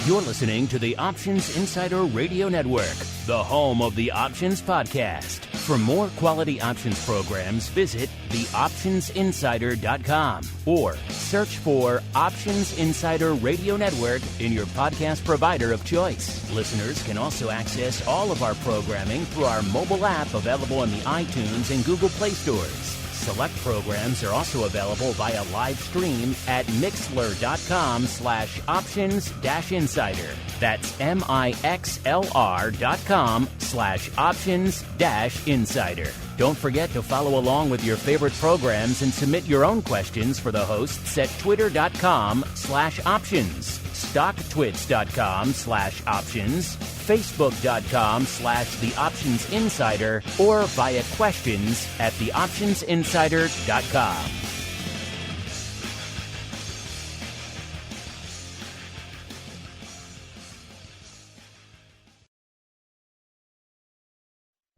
You're listening to the Options Insider Radio Network, the home of the Options Podcast. For more quality options programs, visit theoptionsinsider.com or search for Options Insider Radio Network in your podcast provider of choice. Listeners can also access all of our programming through our mobile app available in the iTunes and Google Play stores. Select programs are also available via live stream at mixlr.com/options-insider. That's mixlr.com/options-insider. Don't forget to follow along with your favorite programs and submit your own questions for the hosts at twitter.com/options, stocktwits.com/options, facebook.com/theoptionsinsider, or via questions at theoptionsinsider.com.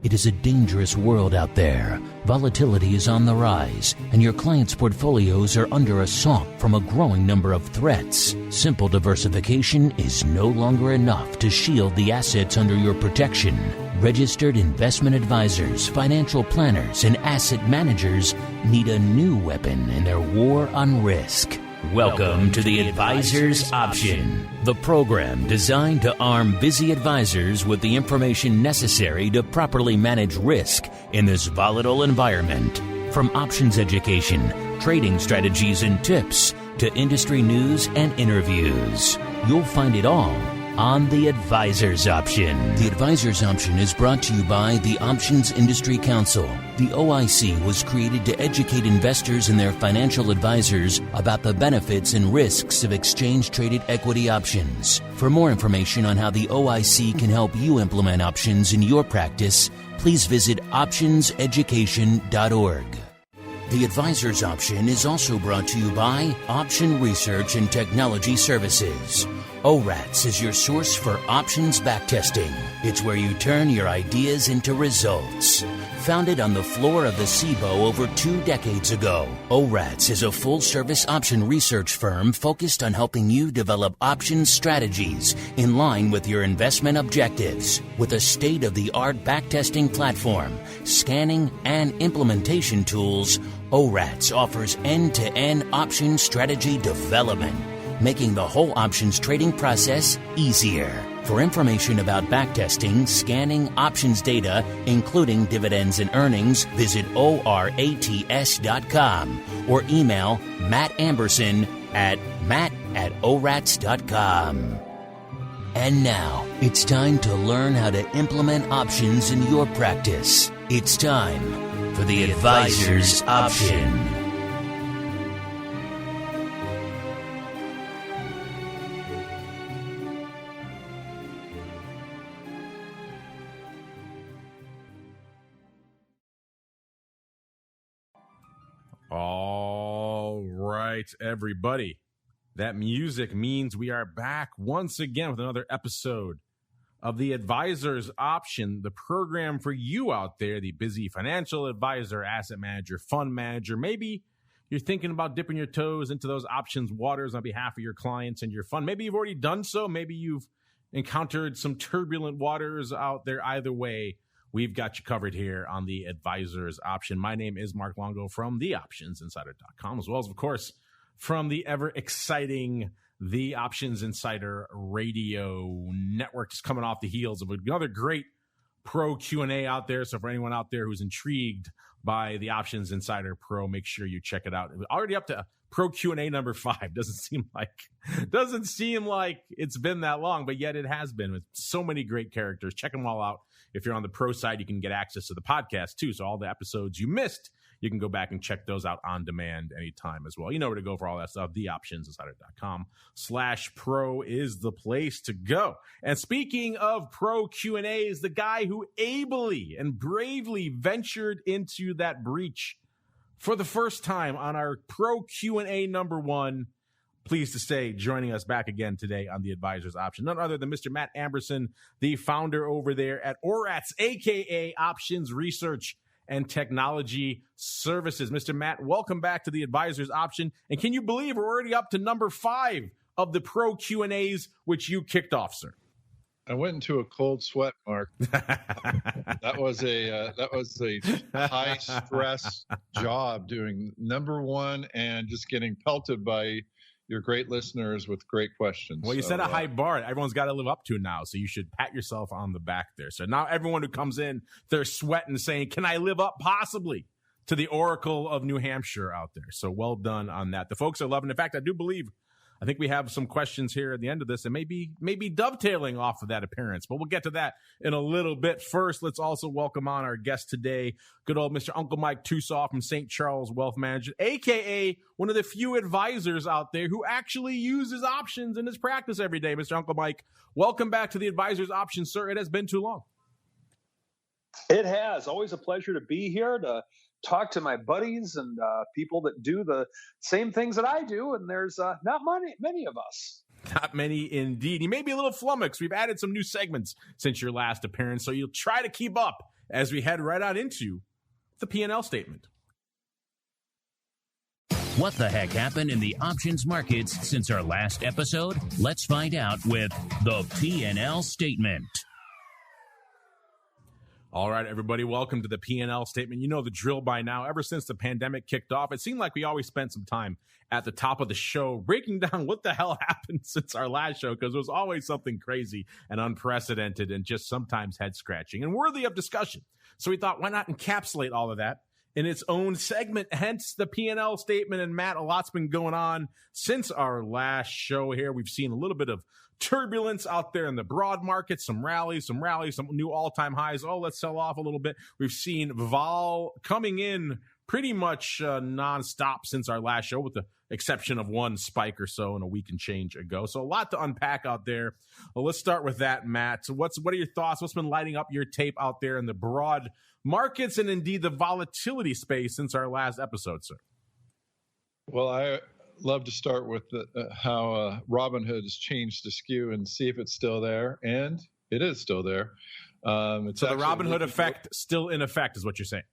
It is a dangerous world out there. Volatility is on the rise, and your clients' portfolios are under assault from a growing number of threats. Simple diversification is no longer enough to shield the assets under your protection. Registered investment advisors, financial planners, and asset managers need a new weapon in their war on risk. Welcome to the Advisor's Option, the program designed to arm busy advisors with the information necessary to properly manage risk in this volatile environment. From options education, trading strategies and tips, to industry news and interviews, you'll find it all on the Advisor's Option. The Advisor's Option is brought to you by the Options Industry Council. The OIC was created to educate investors and their financial advisors about the benefits and risks of exchange-traded equity options. For more information on how the OIC can help you implement options in your practice, please visit optionseducation.org. The Advisor's Option is also brought to you by Option Research and Technology Services. ORATS is your source for options backtesting. It's where you turn your ideas into results. Founded on the floor of the SIBO over 2 decades ago, ORATS is a full-service option research firm focused on helping you develop options strategies in line with your investment objectives. With a state-of-the-art backtesting platform, scanning, and implementation tools, ORATS offers end-to-end option strategy development, making the whole options trading process easier. For information about backtesting, scanning options data, including dividends and earnings, visit orats.com or email Matt Amberson at matt@orats.com. And now, it's time to learn how to implement options in your practice. It's time for the Advisor's Option. All right, everybody. That music means we are back once again with another episode of the Advisor's Option, the program for you out there, the busy financial advisor, asset manager, fund manager. Maybe you're thinking about dipping your toes into those options waters on behalf of your clients and your fund. Maybe you've already done so. Maybe you've encountered some turbulent waters out there. Either way, we've got you covered here on the Advisor's Option. My name is Mark Longo from theoptionsinsider.com, as well as, of course, from the ever-exciting The Options Insider Radio Network, just coming off the heels of another great pro Q&A out there. So for anyone out there who's intrigued by the Options Insider Pro, make sure you check it out. We're already up to pro Q&A number 5. Doesn't seem like it's been that long, but yet it has been, with so many great characters. Check them all out. If you're on the pro side, you can get access to the podcast too. So all the episodes you missed, you can go back and check those out on demand anytime as well. You know where to go for all that stuff. theoptionsinsider.com/pro is the place to go. And speaking of pro Q&As, the guy who ably and bravely ventured into that breach for the first time on our pro Q&A number 1, pleased to say, joining us back again today on the Advisor's Option, none other than Mr. Matt Amberson, the founder over there at ORATS, a.k.a. Options Research and Technology Services. Mr. Matt, welcome back to the Advisor's Option. And can you believe we're already up to number 5 of the pro Q&As, which you kicked off, sir? I went into a cold sweat, Mark. That was a high stress job doing number one and just getting pelted by your great listeners with great questions. Well, you set a high bar. Everyone's got to live up to it now, so you should pat yourself on the back there. So now everyone who comes in, they're sweating, saying, "Can I live up possibly to the Oracle of New Hampshire out there?" So well done on that. The folks are loving it. In fact, I think we have some questions here at the end of this and maybe dovetailing off of that appearance, but we'll get to that in a little bit. First, let's also welcome on our guest today, good old Mr. Uncle Mike TOSAW from St. Charles Wealth Management, a.k.a. one of the few advisors out there who actually uses options in his practice every day. Mr. Uncle Mike, welcome back to the Advisor's Options, sir. It has been too long. It has. Always a pleasure to be here to talk to my buddies and people that do the same things that I do, and there's not many of us. Not many indeed. You may be a little flummoxed. We've added some new segments since your last appearance, so you'll try to keep up as we head right on into the P&L statement. What the heck happened in the options markets since our last episode? Let's find out with the P&L statement. All right, everybody, welcome to the P&L statement. You know the drill by now. Ever since the pandemic kicked off, it seemed like we always spent some time at the top of the show breaking down what the hell happened since our last show, because it was always something crazy and unprecedented and just sometimes head-scratching and worthy of discussion. So we thought, why not encapsulate all of that in its own segment, hence the P&L statement. And Matt, a lot's been going on since our last show here. We've seen a little bit of turbulence out there in the broad market, some rallies, some new all-time highs. Oh, let's sell off a little bit. We've seen vol coming in pretty much nonstop since our last show, with the exception of one spike or so in a week and change ago. So a lot to unpack out there. Well, let's start with that, Matt. So what are your thoughts? What's been lighting up your tape out there in the broad markets and indeed the volatility space since our last episode, sir? Well, I love to start with how Robinhood has changed the skew and see if it's still there, and it is still there. So the Robinhood effect still in effect is what you're saying?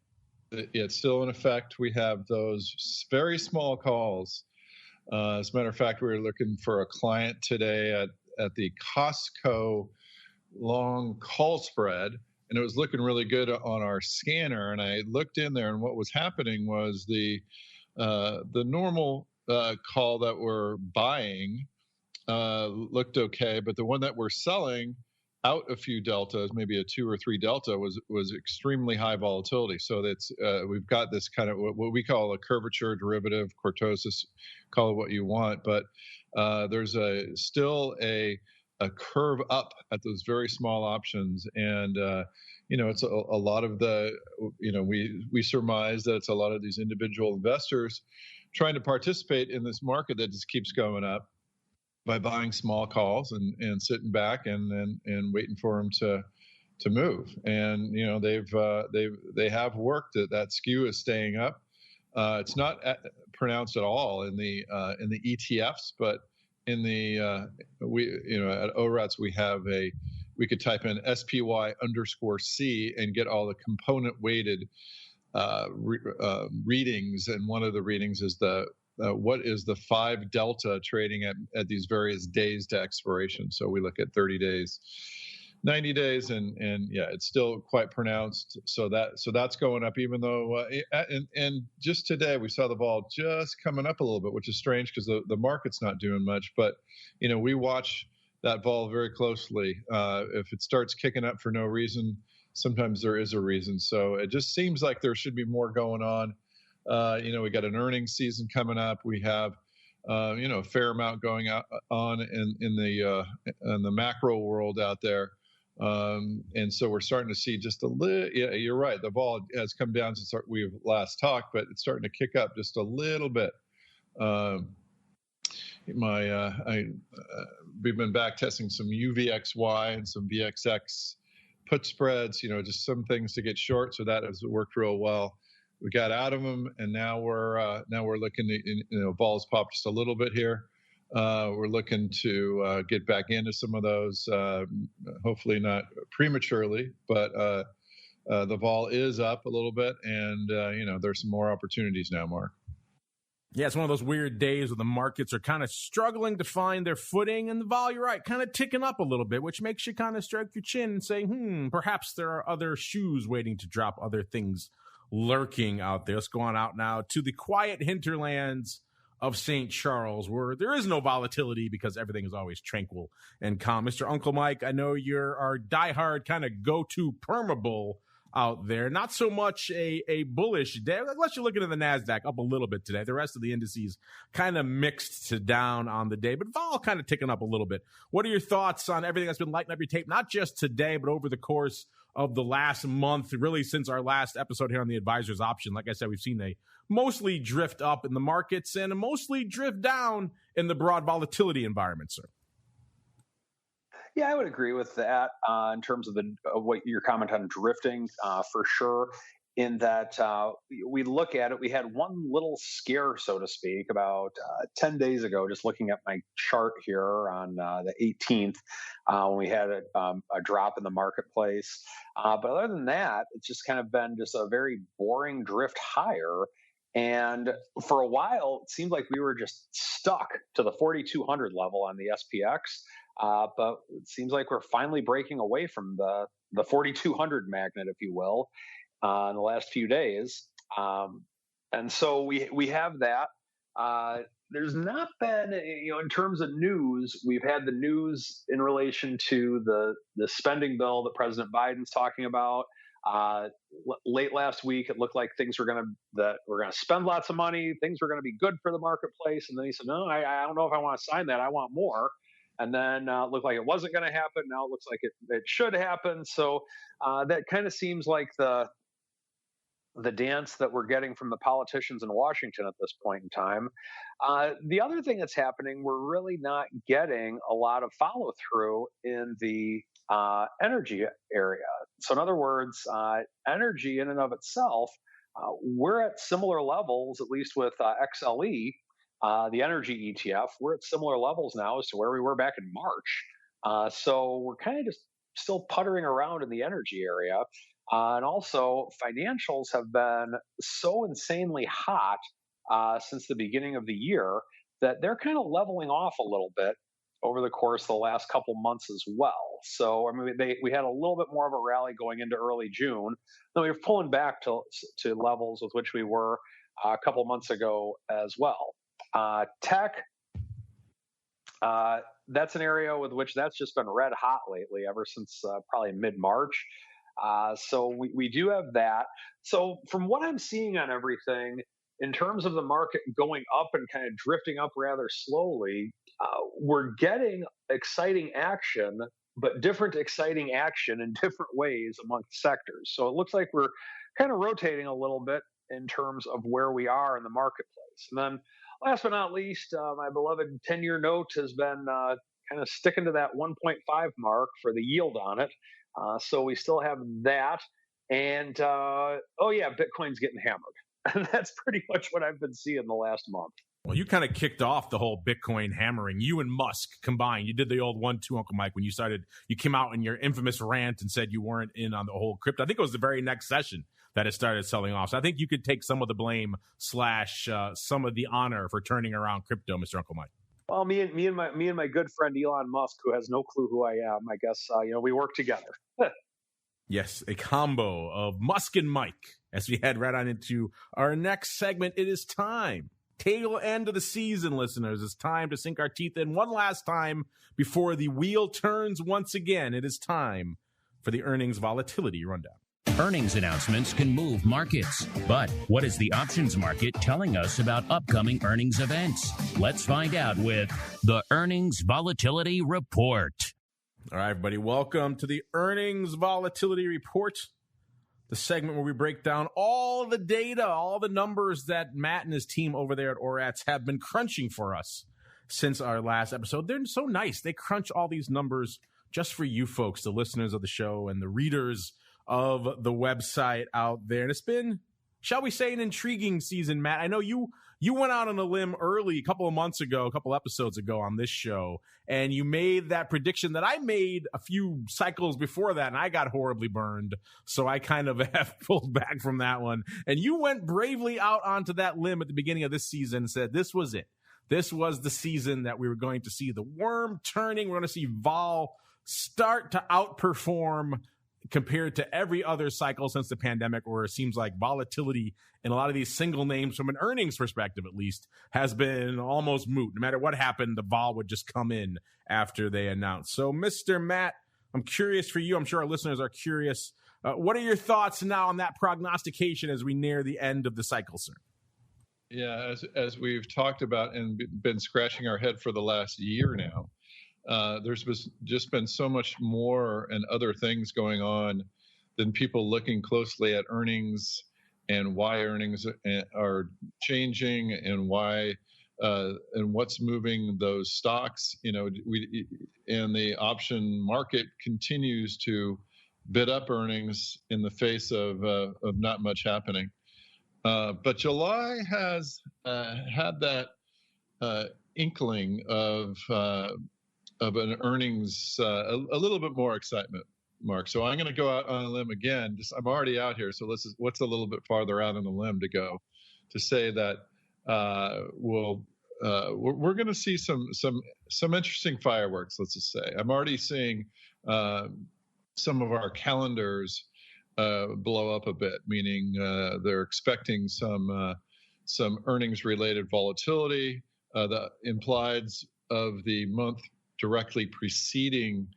It's still in effect. We have those very small calls. As a matter of fact, we were looking for a client today at the Costco long call spread, and it was looking really good on our scanner. And I looked in there, and what was happening was the normal call that we're buying looked okay, but the one that we're selling out a few deltas, maybe a 2 or 3 delta, was extremely high volatility. So that's we've got this kind of what we call a curvature derivative, cortosis, call it what you want, but there's still a curve up at those very small options, and it's a lot of the we surmise that it's a lot of these individual investors trying to participate in this market that just keeps going up by buying small calls and sitting back and waiting for them to move. And they have worked that skew is staying up. It's not pronounced at all in the ETFs, but in the at ORATS we could type in SPY_C and get all the component weighted readings, and one of the readings is what is the 5 delta trading at these various days to expiration. So we look at 30 days, 90 days, and yeah, it's still quite pronounced. So that's going up, even though and just today we saw the vol just coming up a little bit, which is strange because the market's not doing much. But we watch that vol very closely. If it starts kicking up for no reason, sometimes there is a reason. So it just seems like there should be more going on. We got an earnings season coming up. We have, a fair amount going on in the macro world out there. And so we're starting to see just a little, yeah, you're right. The vol has come down since we've last talked, but it's starting to kick up just a little bit. We've been back testing some UVXY and some VXX put spreads, just some things to get short. So that has worked real well. We got out of them, and now we're looking to, vols popped just a little bit here. We're looking to get back into some of those, hopefully not prematurely, but the vol is up a little bit, and there's some more opportunities now, Mark. Yeah, it's one of those weird days where the markets are kind of struggling to find their footing, and the vol, you're right, kind of ticking up a little bit, which makes you kind of stroke your chin and say, perhaps there are other shoes waiting to drop, other things lurking out there. Let's go on out now to the quiet hinterlands of St. Charles, where there is no volatility because everything is always tranquil and calm. Mr. Uncle Mike, I know you're our diehard kind of go-to permabull out there. Not so much a bullish day, unless you're looking at the NASDAQ up a little bit today. The rest of the indices kind of mixed to down on the day, but vol kind of ticking up a little bit. What are your thoughts on everything that's been lighting up your tape, not just today, but over the course of the last month, really since our last episode here on the Advisor's Option? Like I said, we've seen a mostly drift up in the markets and a mostly drift down in the broad volatility environment, sir. Yeah, I would agree with that in terms of what your comment on drifting, for sure. In that we look at it, we had one little scare, so to speak, about 10 days ago, just looking at my chart here on the 18th, when we had a drop in the marketplace. But other than that, it's just kind of been just a very boring drift higher. And for a while, it seemed like we were just stuck to the 4,200 level on the SPX. But it seems like we're finally breaking away from the 4,200 magnet, if you will, in the last few days. And so we have that. There's not been, in terms of news, we've had the news in relation to the spending bill that President Biden's talking about. Late last week, it looked like we're going to spend lots of money. Things were going to be good for the marketplace. And then he said, no, I don't know if I want to sign that. I want more. And then it looked like it wasn't going to happen. Now it looks like it should happen. So that kind of seems like the dance that we're getting from the politicians in Washington at this point in time. The other thing that's happening, we're really not getting a lot of follow through in the energy area. So in other words, energy in and of itself, we're at similar levels, at least with XLE. The energy ETF, we're at similar levels now as to where we were back in March. So we're kind of just still puttering around in the energy area. And also, financials have been so insanely hot since the beginning of the year that they're kind of leveling off a little bit over the course of the last couple months as well. So, I mean, we had a little bit more of a rally going into early June. Then we were pulling back to levels with which we were a couple months ago as well. Tech, that's an area with which that's just been red hot lately, ever since probably mid-March. So we do have that. So from what I'm seeing on everything, in terms of the market going up and kind of drifting up rather slowly, we're getting exciting action, but different exciting action in different ways amongst sectors. So it looks like we're kind of rotating a little bit in terms of where we are in the marketplace. And then last but not least, my beloved 10-year note has been kind of sticking to that 1.5 mark for the yield on it. So we still have that. And, Bitcoin's getting hammered. And that's pretty much what I've been seeing the last month. Well, you kind of kicked off the whole Bitcoin hammering. You and Musk combined. You did the old 1-2, Uncle Mike, when you came out in your infamous rant and said you weren't in on the whole crypto. I think it was the very next session that it started selling off. So I think you could take some of the blame / some of the honor for turning around crypto, Mr. Uncle Mike. Well, me and my good friend Elon Musk, who has no clue who I am, I guess we work together. Yes, a combo of Musk and Mike. As we head right on into our next segment, it is time. Tail end of the season, listeners. It's time to sink our teeth in one last time before the wheel turns once again. It is time for the earnings volatility rundown. Earnings announcements can move markets, but what is the options market telling us about upcoming earnings events? Let's find out with the Earnings Volatility Report. All right, everybody, welcome to the Earnings Volatility Report, the segment where we break down all the data, all the numbers that Matt and his team over there at ORATS have been crunching for us since our last episode. They're so nice. They crunch all these numbers just for you folks, the listeners of the show and the readers of the website out there. And it's been shall we say, an intriguing season, Matt. I know you went out on a limb early, a couple episodes ago on this show, and you made that prediction that I made a few cycles before that, and I got horribly burned. So I kind of have pulled back from that one. And you went bravely out onto that limb at the beginning of this season and said this was it. This was the season that we were going to see the worm turning. We're going to see vol start to outperform compared to every other cycle since the pandemic, where it seems like volatility in a lot of these single names, from an earnings perspective at least, has been almost moot. No matter what happened, the vol would just come in after they announced. So, Mr. Matt, I'm curious for you. I'm sure our listeners are curious. What are your thoughts now on that prognostication as we near the end of the cycle, sir? Yeah, as we've talked about and been scratching our head for the last year now, there's just been so much more and other things going on than people looking closely at earnings and why earnings are changing and why and what's moving those stocks. And the option market continues to bid up earnings in the face of not much happening. But July has had that inkling of an earnings, a little bit more excitement, Mark. So I'm going to go out on a limb again. I'm already out here, so what's a little bit farther out on the limb to go to say that we're going to see some interesting fireworks. Let's just say I'm already seeing some of our calendars blow up a bit, meaning they're expecting some earnings-related volatility. The implieds of the month directly preceding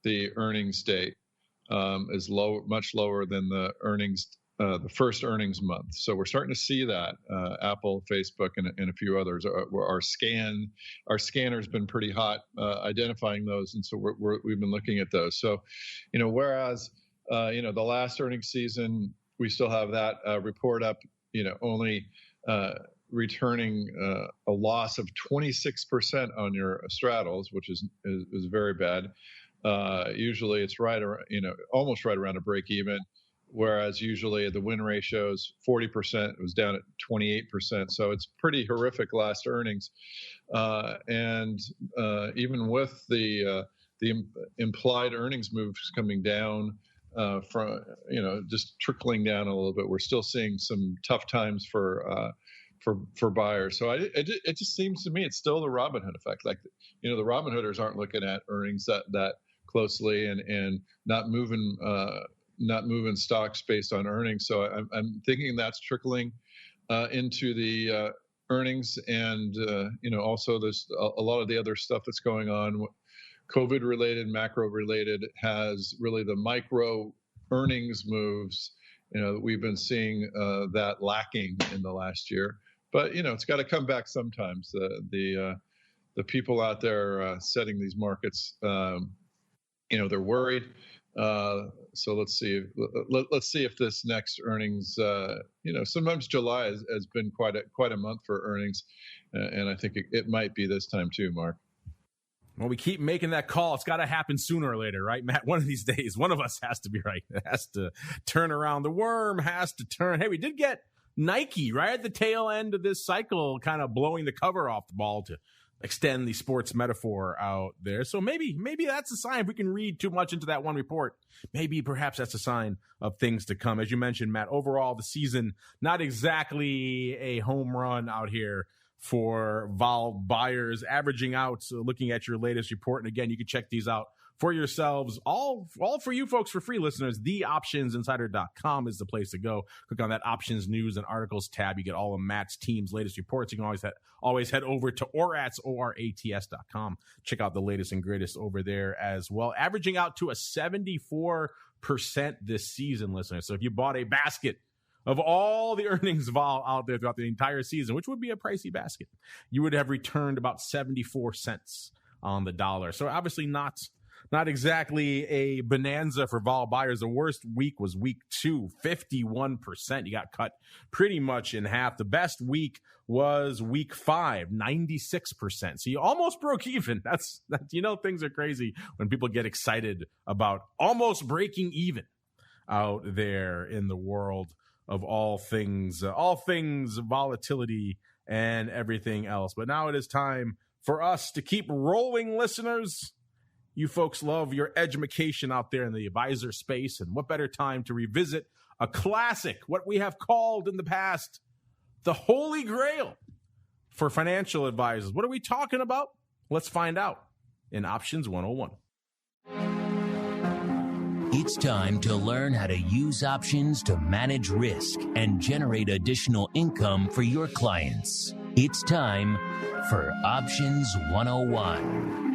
the earnings date is much lower than the the first earnings month. So we're starting to see that Apple, Facebook, and a few others. Our scanner's been pretty hot identifying those, and so we've been looking at those. So, whereas the last earnings season, we still have that report up, only returning a loss of 26% on your straddles, which is very bad. Usually it's right around, almost right around a break even, whereas usually the win ratio is 40%. It was down at 28%. So it's pretty horrific last earnings. And even with the implied earnings moves coming down, from just trickling down a little bit, we're still seeing some tough times for buyers. So it just seems to me it's still the Robinhood effect. Like, the Robinhooders aren't looking at earnings that closely and not moving stocks based on earnings. So I'm thinking that's trickling into the earnings, and also there's a lot of the other stuff that's going on. COVID related, macro related, has really the micro earnings moves. We've been seeing that lacking in the last year, but it's got to come back sometimes. The people out there setting these markets, they're worried. So let's see if this next earnings, sometimes July has been quite a month for earnings, and I think it might be this time too, Mark. Well, we keep making that call. It's got to happen sooner or later, right, Matt? One of these days, one of us has to be right. It has to turn around. The worm has to turn. Hey, we did get Nike right at the tail end of this cycle, kind of blowing the cover off the ball to extend the sports metaphor out there. So maybe that's a sign. If we can read too much into that one report, perhaps that's a sign of things to come. As you mentioned, Matt, overall, the season, not exactly a home run out here for vol buyers, averaging out. So looking at your latest report, and again, you can check these out for yourselves, all for you folks, for free listeners. TheOptionsInsider.com is the place to go. Click on that options news and articles tab. You get all of Matt's team's latest reports. You can always head over to orats.com. Check out the latest and greatest over there as well. Averaging out to a 74% this season, listeners. So if you bought a basket of all the earnings vol out there throughout the entire season, which would be a pricey basket, you would have returned about 74 cents on the dollar. So obviously not exactly a bonanza for vol buyers. The worst week was week 2, 51%. You got cut pretty much in half. The best week was week 5, 96%. So you almost broke even. That's things are crazy when people get excited about almost breaking even out there in the world of all things volatility and everything else. But now it is time for us to keep rolling, listeners. You folks love your education out there in the advisor space, and what better time to revisit a classic, what we have called in the past the Holy Grail for financial advisors. What are we talking about? Let's find out in Options 101. It's time to learn how to use options to manage risk and generate additional income for your clients. It's time for Options 101.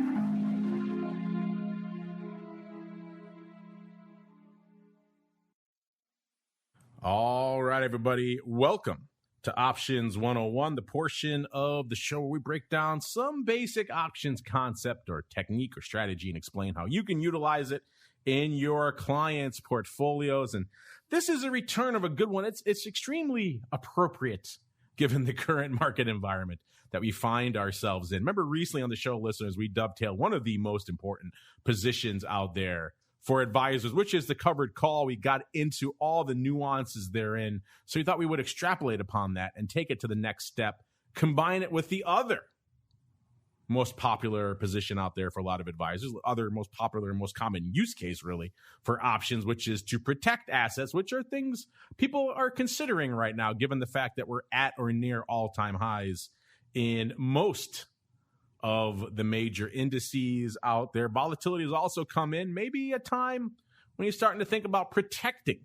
All right, everybody, welcome to Options 101, the portion of the show where we break down some basic options concept or technique or strategy and explain how you can utilize it in your clients' portfolios. And this is a return of a good one. It's extremely appropriate given the current market environment that we find ourselves in. Remember, recently on the show, listeners, we dovetailed one of the most important positions out there for advisors, which is the covered call. We got into all the nuances therein. So we thought we would extrapolate upon that and take it to the next step, combine it with the other most popular position out there for a lot of advisors, other most popular and most common use case really for options, which is to protect assets, which are things people are considering right now, given the fact that we're at or near all-time highs in most of the major indices out there. Volatility has also come in, maybe a time when you're starting to think about protecting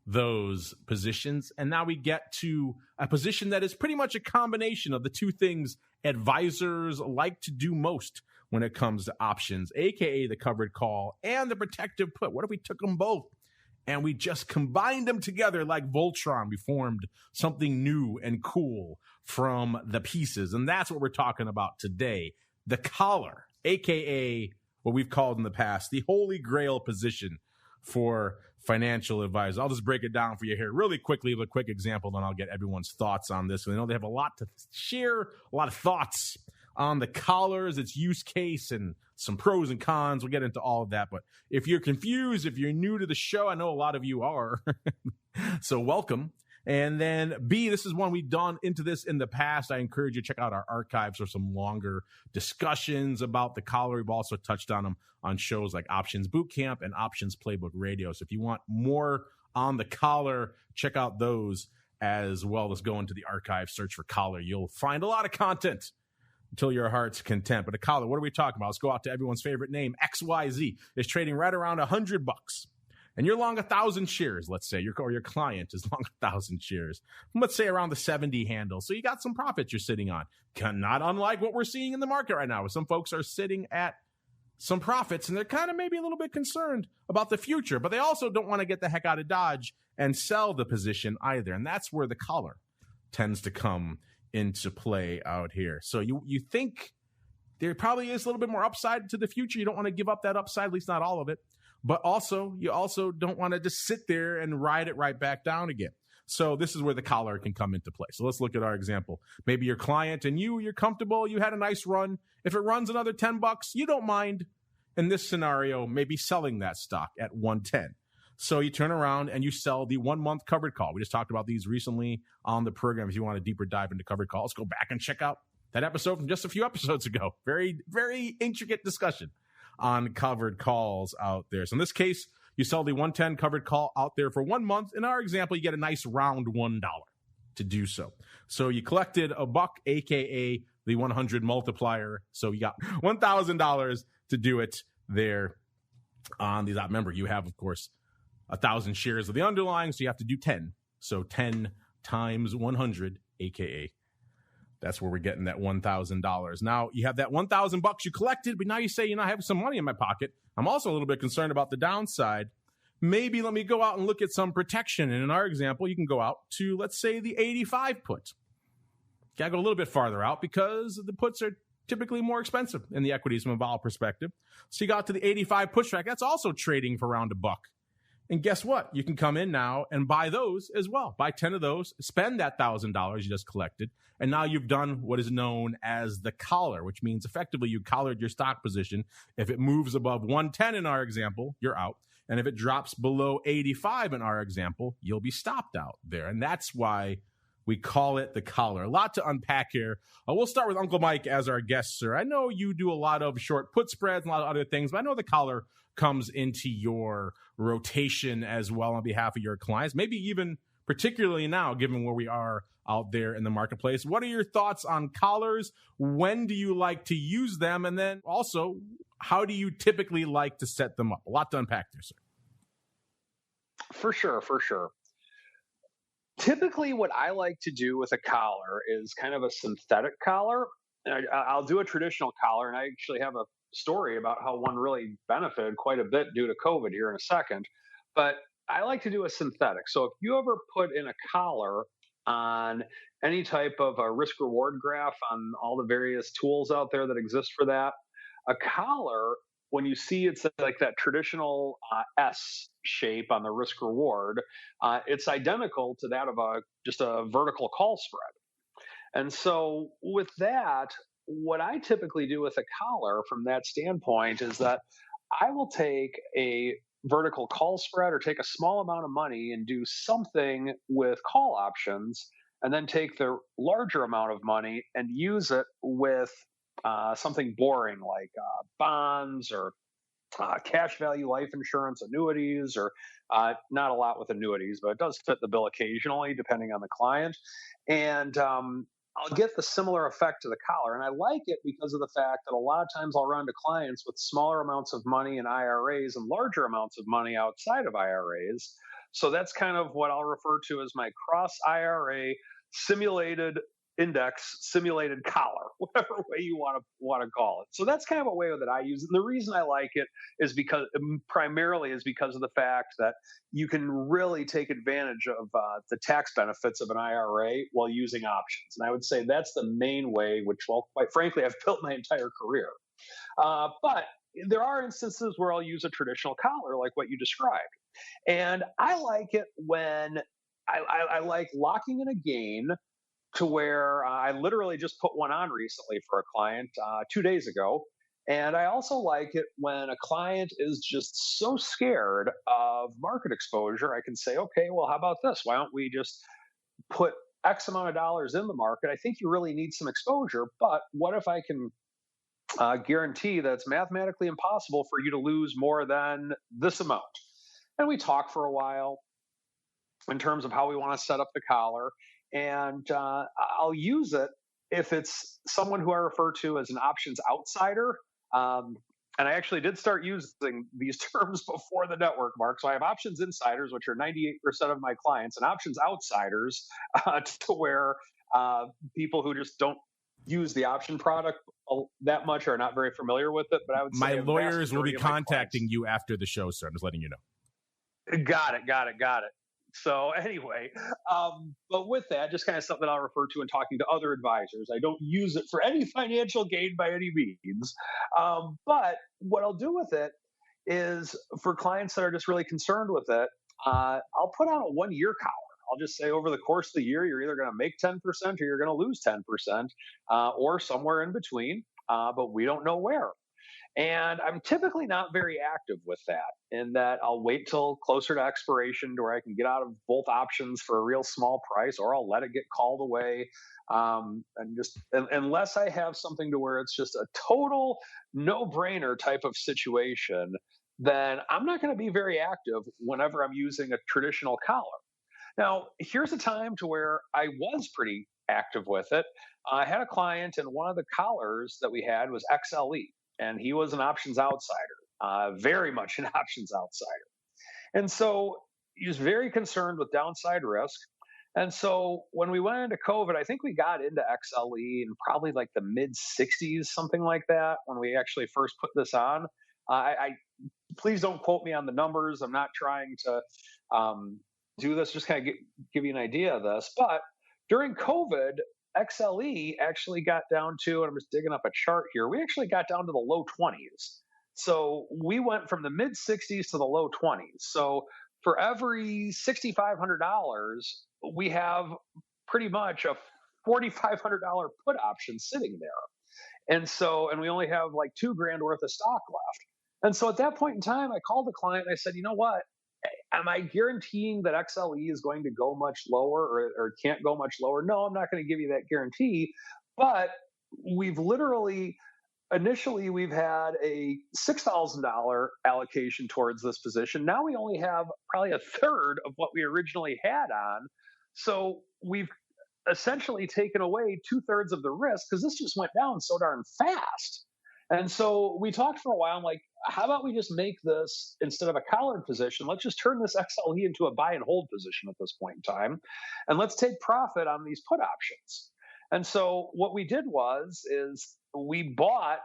those positions. And now we get to a position that is pretty much a combination of the two things advisors like to do most when it comes to options, aka the covered call and the protective put. What if we took them both and we just combined them together like Voltron? We formed something new and cool from the pieces. And that's what we're talking about today. The collar, aka what we've called in the past, the Holy Grail position for financial advisors. I'll just break it down for you here really quickly with a quick example, then I'll get everyone's thoughts on this. I know they have a lot to share, a lot of thoughts on the collars, its use case, and some pros and cons. We'll get into all of that. But if you're confused, if you're new to the show, I know a lot of you are, so welcome. And then B, this is one we've done into this in the past. I encourage you to check out our archives for some longer discussions about the collar. We've also touched on them on shows like Options Bootcamp and Options Playbook Radio. So if you want more on the collar, check out those as well. Let's go into the archive, search for collar. You'll find a lot of content until your heart's content. But a collar, what are we talking about? Let's go out to everyone's favorite name. XYZ is trading right around $100. And you're long 1,000 shares, let's say, your client is long 1,000 shares. Let's say around the 70 handle. So you got some profits you're sitting on. Not unlike what we're seeing in the market right now, where some folks are sitting at some profits and they're kind of maybe a little bit concerned about the future, but they also don't want to get the heck out of Dodge and sell the position either. And that's where the collar tends to come into play out here. So you think there probably is a little bit more upside to the future. You don't want to give up that upside, at least not all of it. But also, you also don't want to just sit there and ride it right back down again. So this is where the collar can come into play. So let's look at our example. Maybe your client and you're comfortable. You had a nice run. If it runs another $10, you don't mind, in this scenario, maybe selling that stock at 110. So you turn around and you sell the 1 month covered call. We just talked about these recently on the program. If you want a deeper dive into covered calls, go back and check out that episode from just a few episodes ago. Very, very intricate discussion on covered calls out there. So in this case, you sell the 110 covered call out there for 1 month. In our example, you get a nice round $1 to do so. So you collected $1, aka the 100 multiplier. So you got $1,000 to do it there on these. Remember, you have, of course, 1,000 shares of the underlying, so you have to do 10. So 10 times 100, aka that's where we're getting that $1,000. Now, you have that $1,000 you collected, but now you say, I have some money in my pocket. I'm also a little bit concerned about the downside. Maybe let me go out and look at some protection. And in our example, you can go out to, let's say, the 85 put. Got to go a little bit farther out because the puts are typically more expensive in the equities from a vol perspective. So you got to the 85 push track. That's also trading for around $1. And guess what? You can come in now and buy those as well. Buy 10 of those, spend that $1,000 you just collected, and now you've done what is known as the collar, which means effectively you collared your stock position. If it moves above 110 in our example, you're out. And if it drops below 85 in our example, you'll be stopped out there. And that's why we call it the collar. A lot to unpack here. We'll start with Uncle Mike as our guest, sir. I know you do a lot of short put spreads and a lot of other things, but I know the collar comes into your rotation as well on behalf of your clients, maybe even particularly now, given where we are out there in the marketplace. What are your thoughts on collars? When do you like to use them? And then also, how do you typically like to set them up? A lot to unpack there, sir. For sure. Typically, what I like to do with a collar is kind of a synthetic collar. I'll do a traditional collar, and I actually have a story about how one really benefited quite a bit due to COVID here in a second. But I like to do a synthetic. So if you ever put in a collar on any type of a risk reward graph on all the various tools out there that exist for that, a collar, when you see it's like that traditional S shape on the risk reward, it's identical to that of just a vertical call spread. And so with that, what I typically do with a collar from that standpoint is that I will take a vertical call spread or take a small amount of money and do something with call options, and then take the larger amount of money and use it with something boring like bonds or cash value life insurance, annuities, or not a lot with annuities, but it does fit the bill occasionally depending on the client. And I'll get the similar effect to the collar. And I like it because of the fact that a lot of times I'll run to clients with smaller amounts of money in IRAs and larger amounts of money outside of IRAs. So that's kind of what I'll refer to as my cross IRA simulated index, simulated collar, whatever way you want to call it. So that's kind of a way that I use it. And the reason I like it is primarily because of the fact that you can really take advantage of the tax benefits of an IRA while using options. And I would say that's the main way, which, well, quite frankly, I've built my entire career. But there are instances where I'll use a traditional collar like what you described. And I like it when I like locking in a gain to where I literally just put one on recently for a client 2 days ago. And I also like it when a client is just so scared of market exposure, I can say, okay, well, how about this? Why don't we just put X amount of dollars in the market? I think you really need some exposure, but what if I can guarantee that it's mathematically impossible for you to lose more than this amount? And we talk for a while in terms of how we want to set up the collar. And I'll use it if it's someone who I refer to as an options outsider. And I actually did start using these terms before the network, Mark. So I have options insiders, which are 98% of my clients, and options outsiders to where people who just don't use the option product that much or are not very familiar with it. But I would say my lawyers will be contacting you after the show, sir. I'm just letting you know. Got it. So anyway, but with that, just kind of something I'll refer to in talking to other advisors. I don't use it for any financial gain by any means. But what I'll do with it is for clients that are just really concerned with it, I'll put on a 1-year collar. I'll just say over the course of the year, you're either going to make 10% or you're going to lose 10%, or somewhere in between, but we don't know where. And I'm typically not very active with that, in that I'll wait till closer to expiration to where I can get out of both options for a real small price, or I'll let it get called away. And unless I have something to where it's just a total no-brainer type of situation, then I'm not going to be very active whenever I'm using a traditional collar. Now, here's a time to where I was pretty active with it. I had a client, and one of the collars that we had was XLE. And he was an options outsider, very much an options outsider. And so he was very concerned with downside risk. And so when we went into COVID, I think we got into XLE in probably like the mid 60s, something like that, when we actually first put this on. Please don't quote me on the numbers. I'm not trying to do this, just kind of give you an idea of this. But during COVID, XLE actually got down to, and I'm just digging up a chart here, we actually got down to the low 20s. So we went from the mid 60s to the low 20s. So for every $6,500, we have pretty much a $4,500 put option sitting there. And we only have like $2,000 worth of stock left. And so at that point in time, I called the client and I said, you know what? Am I guaranteeing that XLE is going to go much lower or can't go much lower? No, I'm not going to give you that guarantee. But we've literally, initially, we've had a $6,000 allocation towards this position. Now we only have probably a third of what we originally had on. So we've essentially taken away 2/3 of the risk because this just went down so darn fast. And so we talked for a while. I'm like, how about we just make this, instead of a collared position, let's just turn this XLE into a buy and hold position at this point in time. And let's take profit on these put options. And so what we did is we bought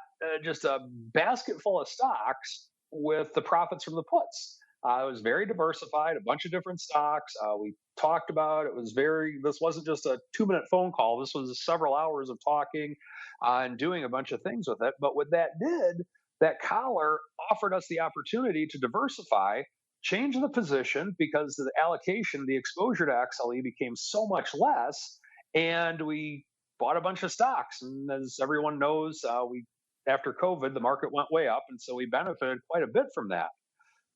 just a basket full of stocks with the profits from the puts. It was very diversified, a bunch of different stocks. We talked about it. This wasn't just a 2-minute phone call. This was several hours of talking and doing a bunch of things with it. But what that did, that collar offered us the opportunity to diversify, change the position because the allocation, the exposure to XLE became so much less. And we bought a bunch of stocks. And as everyone knows, after COVID, the market went way up. And so we benefited quite a bit from that.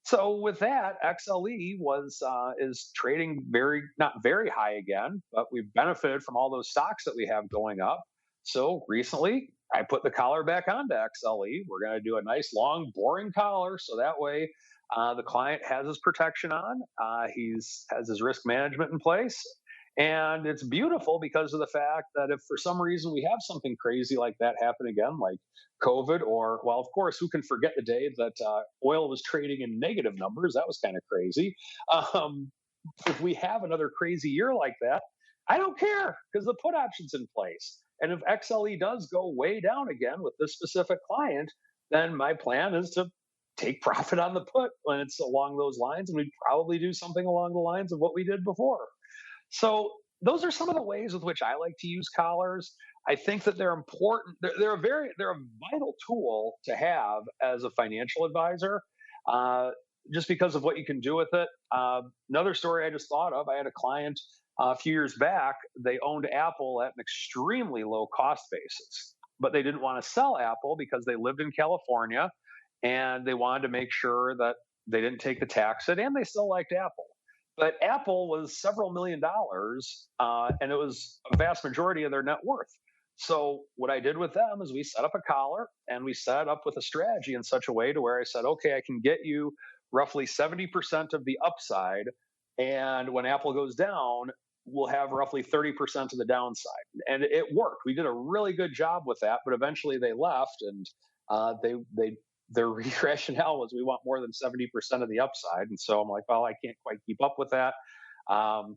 So with that, XLE is trading not very high again, but we've benefited from all those stocks that we have going up. So recently, I put the collar back onto XLE. We're going to do a nice, long, boring collar, so that way the client has his protection on. He has his risk management in place. And it's beautiful because of the fact that if for some reason we have something crazy like that happen again, like COVID, or, well, of course, who can forget the day that oil was trading in negative numbers? That was kind of crazy. If we have another crazy year like that, I don't care because the put option's in place. And if XLE does go way down again with this specific client, then my plan is to take profit on the put when it's along those lines. And we'd probably do something along the lines of what we did before. So those are some of the ways with which I like to use collars. I think that they're important. They're a vital tool to have as a financial advisor, just because of what you can do with it. Another story I just thought of, I had a client a few years back. They owned Apple at an extremely low cost basis, but they didn't want to sell Apple because they lived in California and they wanted to make sure that they didn't take the tax hit, and they still liked Apple. But Apple was several $1 million, and it was a vast majority of their net worth. So what I did with them is we set up a collar, and we set up with a strategy in such a way to where I said, okay, I can get you roughly 70% of the upside, and when Apple goes down, we'll have roughly 30% of the downside. And it worked. We did a really good job with that, but eventually they left, and their rationale was we want more than 70% of the upside. And so I'm like, well, I can't quite keep up with that.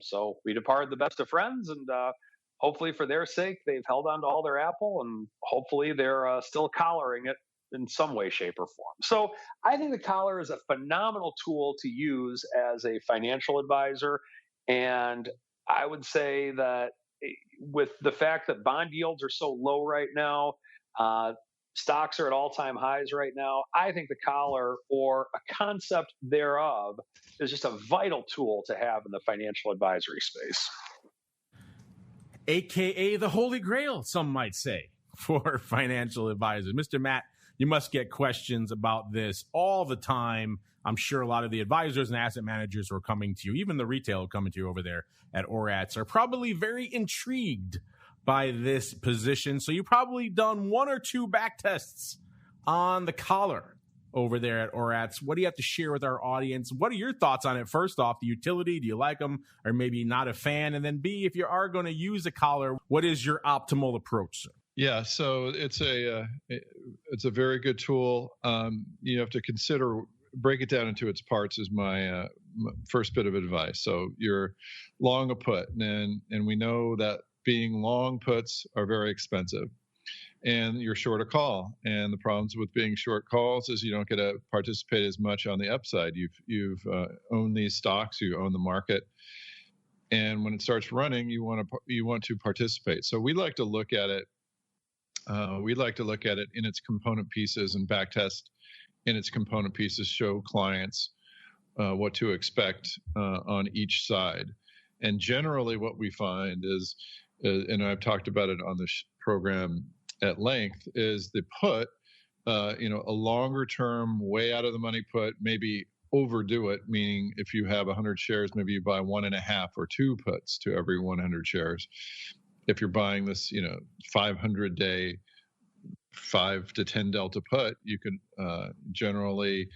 So we departed the best of friends, and hopefully for their sake, they've held on to all their Apple, and hopefully they're still collaring it in some way, shape, or form. So I think the collar is a phenomenal tool to use as a financial advisor. And I would say that with the fact that bond yields are so low right now, stocks are at all-time highs right now, I think the collar, or a concept thereof, is just a vital tool to have in the financial advisory space. AKA the Holy Grail, some might say, for financial advisors. Mr. Matt, you must get questions about this all the time. I'm sure a lot of the advisors and asset managers who are coming to you, even the retail coming to you over there at ORATS, are probably very intrigued by this position. So you've probably done 1 or 2 back tests on the collar over there at ORATS. What do you have to share with our audience? What are your thoughts on it? First off, the utility, do you like them, or maybe not a fan? And then B, if you are going to use a collar, what is your optimal approach, sir? Yeah, so it's a very good tool. You have to break it down into its parts is my first bit of advice. So you're long a put, and we know that being long puts are very expensive, and you're short a call. And the problems with being short calls is you don't get to participate as much on the upside. You've owned these stocks, you own the market, and when it starts running, you want to participate. So we like to look at it. We like to look at it in its component pieces and backtest in its component pieces. Show clients what to expect on each side. And generally what we find is, and I've talked about it on this program at length, is the put, a longer term, way out of the money put, maybe overdo it, meaning if you have 100 shares, maybe you buy 1.5 or 2 puts to every 100 shares. If you're buying this, 500-day 5 to 10 delta put, you can generally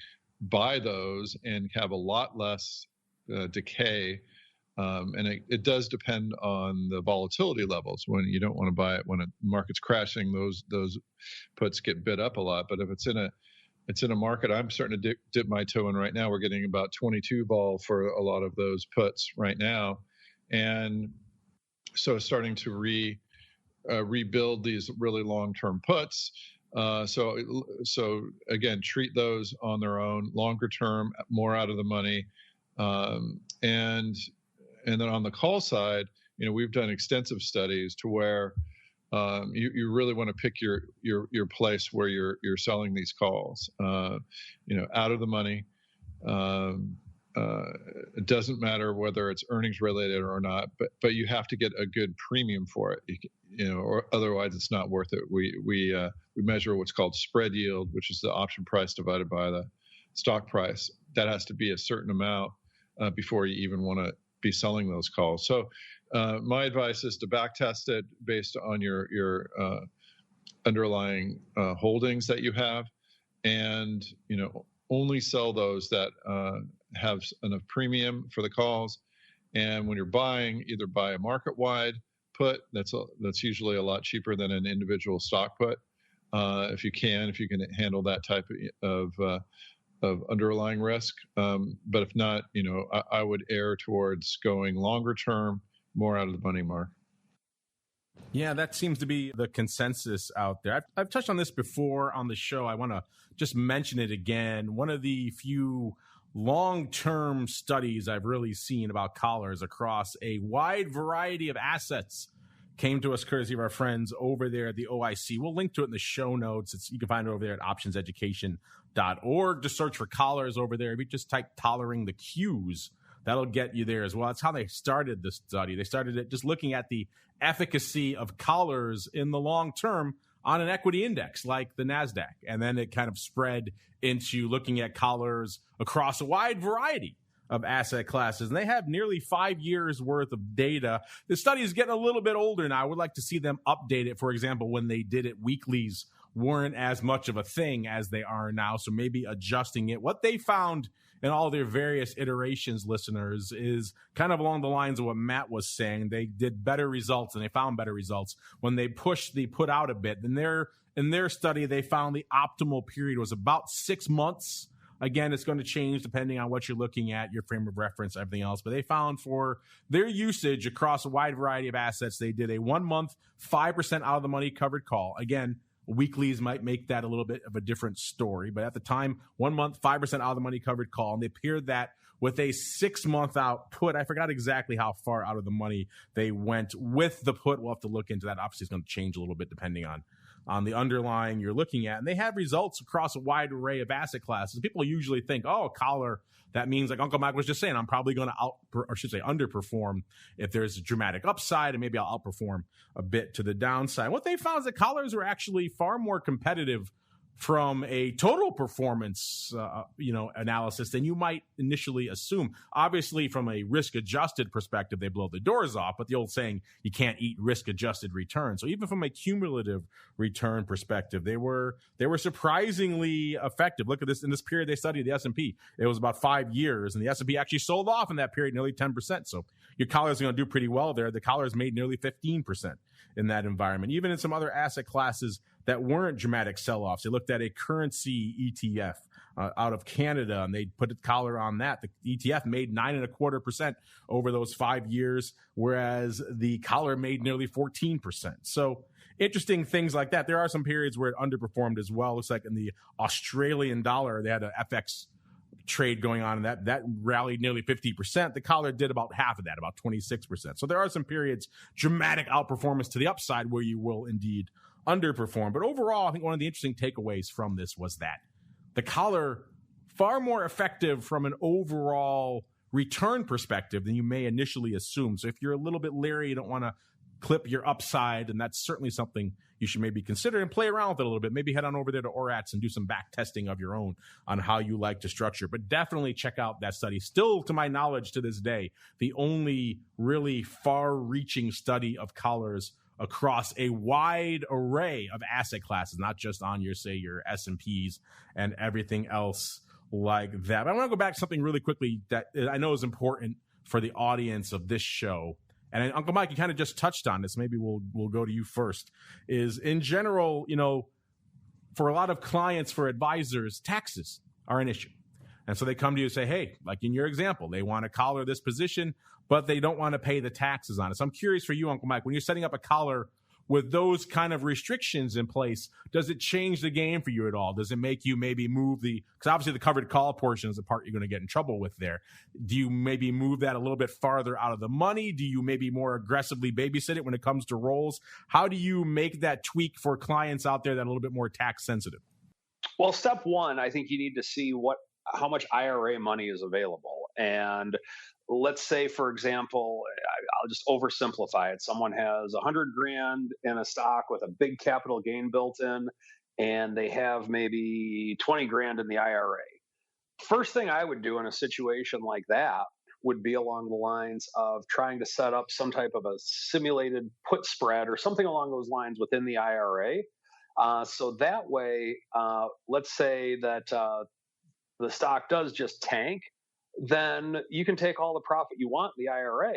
buy those and have a lot less decay. And it does depend on the volatility levels. When you don't want to buy it when a market's crashing, those puts get bid up a lot. But if it's in a market I'm starting to dip my toe in right now, we're getting about 22 vol for a lot of those puts right now, and so starting to rebuild these really long-term puts. So again, treat those on their own, longer term, more out of the money, and then on the call side, we've done extensive studies to where you really want to pick your place where you're selling these calls. Out of the money. It doesn't matter whether it's earnings related or not, but you have to get a good premium for it, or otherwise it's not worth it. We measure what's called spread yield, which is the option price divided by the stock price. That has to be a certain amount before you even want to be selling those calls. So my advice is to back test it based on your underlying holdings that you have, and only sell those that have enough premium for the calls. And when you're buying, either buy a market-wide put. That's usually a lot cheaper than an individual stock put, if you can handle that type of underlying risk. But if not, I would err towards going longer term, more out of the money, Mark. Yeah, that seems to be the consensus out there. I've touched on this before on the show. I want to just mention it again. One of the few long-term studies I've really seen about collars across a wide variety of assets came to us courtesy of our friends over there at the OIC. We'll link to it in the show notes. You can find it over there at optionseducation.org. Just search for collars over there. If you just type collaring the Qs, that'll get you there as well. That's how they started this study. They started it just looking at the efficacy of collars in the long term on an equity index like the NASDAQ. And then it kind of spread into looking at collars across a wide variety of asset classes. And they have nearly 5 years worth of data. The study is getting a little bit older now. I would like to see them update it. For example, when they did it, weeklies weren't as much of a thing as they are now. So maybe adjusting it. What they found in all their various iterations, listeners, is kind of along the lines of what Matt was saying. They did better results, and they found better results when they pushed the put out a bit. In their study, they found the optimal period was about 6 months. Again, it's going to change depending on what you're looking at, your frame of reference, everything else. But they found for their usage across a wide variety of assets, they did a 1 month, 5% out of the money covered call. Again, weeklies might make that a little bit of a different story. But at the time, 1 month, 5% out of the money covered call. And they paired that with a 6 month out put. I forgot exactly how far out of the money they went with the put. We'll have to look into that. Obviously, it's going to change a little bit depending on the underlying you're looking at. And they have results across a wide array of asset classes. People usually think, oh, collar, that means, like Uncle Mike was just saying, I'm probably going to underperform if there's a dramatic upside, and maybe I'll outperform a bit to the downside. What they found is that collars are actually far more competitive from a total performance, analysis than you might initially assume. Obviously, from a risk-adjusted perspective, they blow the doors off. But the old saying, you can't eat risk-adjusted return. So even from a cumulative return perspective, they were surprisingly effective. Look at this. In this period, they studied the S&P. It was about 5 years, and the S&P actually sold off in that period nearly 10%. So your collars are going to do pretty well there. The collars made nearly 15% in that environment. Even in some other asset classes that weren't dramatic sell-offs. They looked at a currency ETF out of Canada, and they put a collar on that. The ETF made 9.25% over those 5 years, whereas the collar made nearly 14%. So interesting things like that. There are some periods where it underperformed as well. Looks like in the Australian dollar, they had an FX trade going on, and that rallied nearly 50%. The collar did about half of that, about 26%. So there are some periods, dramatic outperformance to the upside, where you will indeed underperform. But overall, I think one of the interesting takeaways from this was that the collar far more effective from an overall return perspective than you may initially assume. So if you're a little bit leery, you don't want to clip your upside, and that's certainly something you should maybe consider and play around with it a little bit. Maybe head on over there to ORATS and do some back testing of your own on how you like to structure. But definitely check out that study. Still, to my knowledge, to this day, the only really far-reaching study of collars across a wide array of asset classes, not just on your, say, your S&Ps and everything else like that. But I want to go back to something really quickly that I know is important for the audience of this show. And Uncle Mike, you kind of just touched on this. Maybe we'll go to you first. Is in general, for a lot of clients, for advisors, taxes are an issue. And so they come to you and say, hey, like in your example, they want to collar this position, but they don't want to pay the taxes on it. So I'm curious for you, Uncle Mike, when you're setting up a collar with those kind of restrictions in place, does it change the game for you at all? Does it make you maybe move because obviously the covered call portion is the part you're going to get in trouble with there. Do you maybe move that a little bit farther out of the money? Do you maybe more aggressively babysit it when it comes to rolls? How do you make that tweak for clients out there that are a little bit more tax sensitive? Well, step one, I think you need to see how much IRA money is available. And let's say, for example, I'll just oversimplify it. Someone has $100,000 in a stock with a big capital gain built in, and they have maybe $20,000 in the IRA. First thing I would do in a situation like that would be along the lines of trying to set up some type of a simulated put spread or something along those lines within the IRA. So that way, let's say that the stock does just tank, then you can take all the profit you want in the IRA.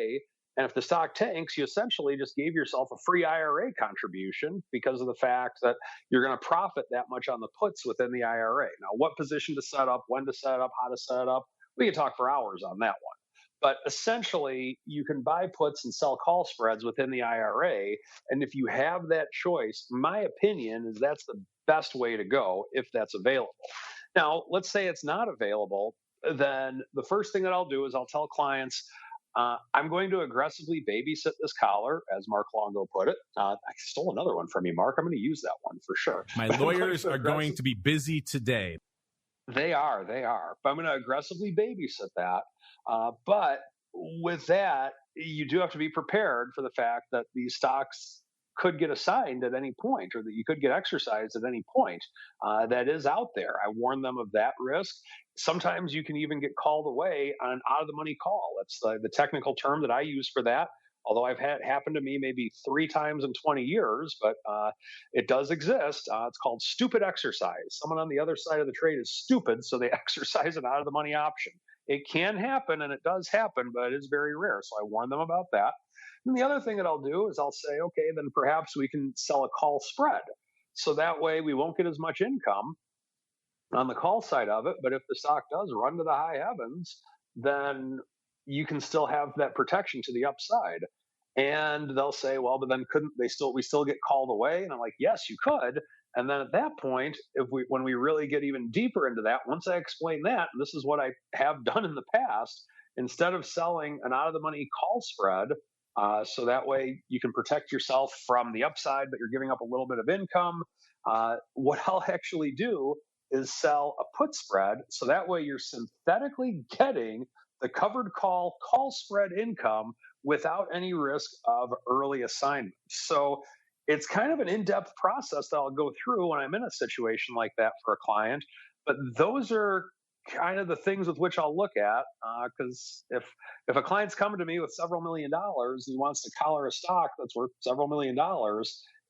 And if the stock tanks, you essentially just gave yourself a free IRA contribution because of the fact that you're going to profit that much on the puts within the IRA. Now, what position to set up, when to set up, how to set up, we can talk for hours on that one. But essentially, you can buy puts and sell call spreads within the IRA. And if you have that choice, my opinion is that's the best way to go if that's available. Now, let's say it's not available. Then the first thing that I'll do is I'll tell clients, I'm going to aggressively babysit this collar, as Mark Longo put it. I stole another one from you, Mark. I'm going to use that one for sure. My lawyers are going to be busy today. They are. But I'm going to aggressively babysit that. But with that, you do have to be prepared for the fact that these stocks could get assigned at any point, or that you could get exercised at any point. That is out there. I warn them of that risk. Sometimes you can even get called away on an out of the money call. That's the technical term that I use for that. Although I've had it happen to me maybe 3 times in 20 years, but it does exist. It's called stupid exercise. Someone on the other side of the trade is stupid, so they exercise an out of the money option. It can happen, and it does happen, but it is very rare. So I warn them about that. And the other thing that I'll do is I'll say, okay, then perhaps we can sell a call spread. So that way we won't get as much income on the call side of it. But if the stock does run to the high heavens, then you can still have that protection to the upside. And they'll say, well, but then we still get called away? And I'm like, yes, you could. And then at that point, when we really get even deeper into that, once I explain that, and this is what I have done in the past, instead of selling an out of the money call spread, so that way you can protect yourself from the upside, but you're giving up a little bit of income, what I'll actually do is sell a put spread. So that way you're synthetically getting the covered call spread income without any risk of early assignment. So it's kind of an in-depth process that I'll go through when I'm in a situation like that for a client. But those are kind of the things with which I'll look at, because if a client's coming to me with several $1 million and he wants to collar a stock that's worth several $1 million,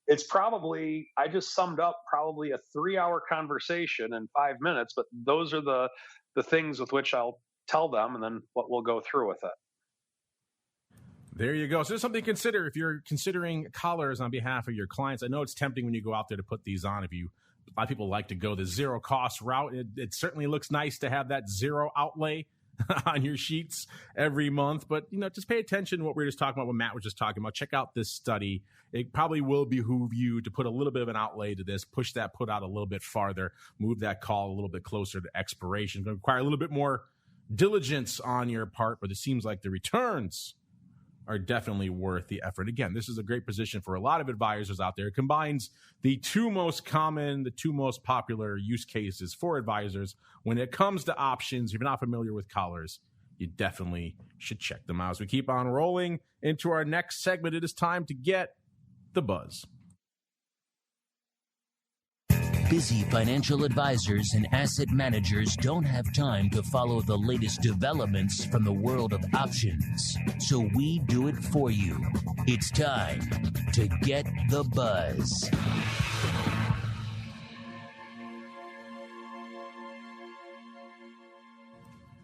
it's probably, I just summed up probably a 3-hour conversation in 5 minutes, but those are the things with which I'll tell them, and then what we'll go through with it. There you go. So there's something to consider if you're considering collars on behalf of your clients. I know it's tempting when you go out there to put these on. A lot of people like to go the zero cost route. It certainly looks nice to have that zero outlay on your sheets every month. But, just pay attention to what we were just talking about, what Matt was just talking about. Check out this study. It probably will behoove you to put a little bit of an outlay to this, push that put out a little bit farther, move that call a little bit closer to expiration. It's going to require a little bit more diligence on your part, but it seems like the returns are definitely worth the effort. Again, this is a great position for a lot of advisors out there. It combines the two most common, the two most popular use cases for advisors. When it comes to options, if you're not familiar with collars, you definitely should check them out. As we keep on rolling into our next segment, it is time to get the buzz. Busy financial advisors and asset managers don't have time to follow the latest developments from the world of options, so we do it for you. It's time to get the buzz.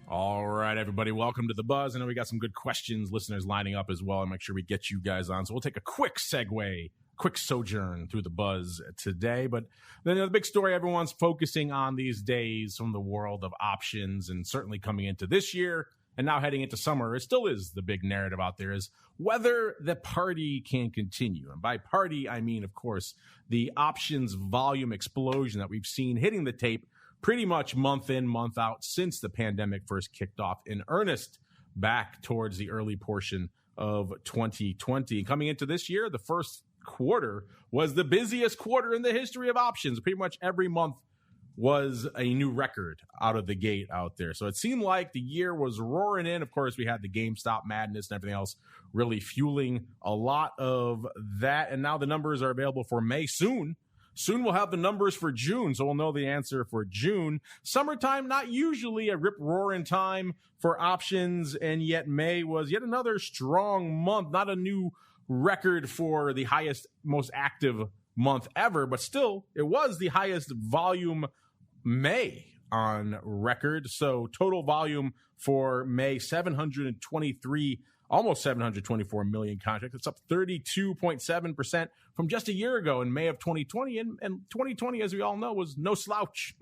All right, everybody, welcome to the buzz. I know we got some good questions, listeners lining up as well, and make sure we get you guys on. So we'll take a quick segue, quick sojourn through the buzz today. But then the big story everyone's focusing on these days from the world of options, and certainly coming into this year and now heading into summer, it still is the big narrative out there, is whether the party can continue. And by party, I mean, of course, the options volume explosion that we've seen hitting the tape pretty much month in, month out since the pandemic first kicked off in earnest back towards the early portion of 2020. Coming into this year, the first quarter was the busiest quarter in the history of options. Pretty much every month was a new record out of the gate out there. So it seemed like the year was roaring in. Of course, we had the GameStop madness and everything else really fueling a lot of that. And now the numbers are available for May soon. Soon we'll have the numbers for June, so we'll know the answer for June. Summertime, not usually a rip-roaring time for options, and yet May was yet another strong month. Not a new record for the highest, most active month ever, but still, it was the highest volume May on record. So total volume for May, 723, almost 724 million contracts. It's up 32.7% from just a year ago in May of 2020. And 2020, as we all know, was no slouch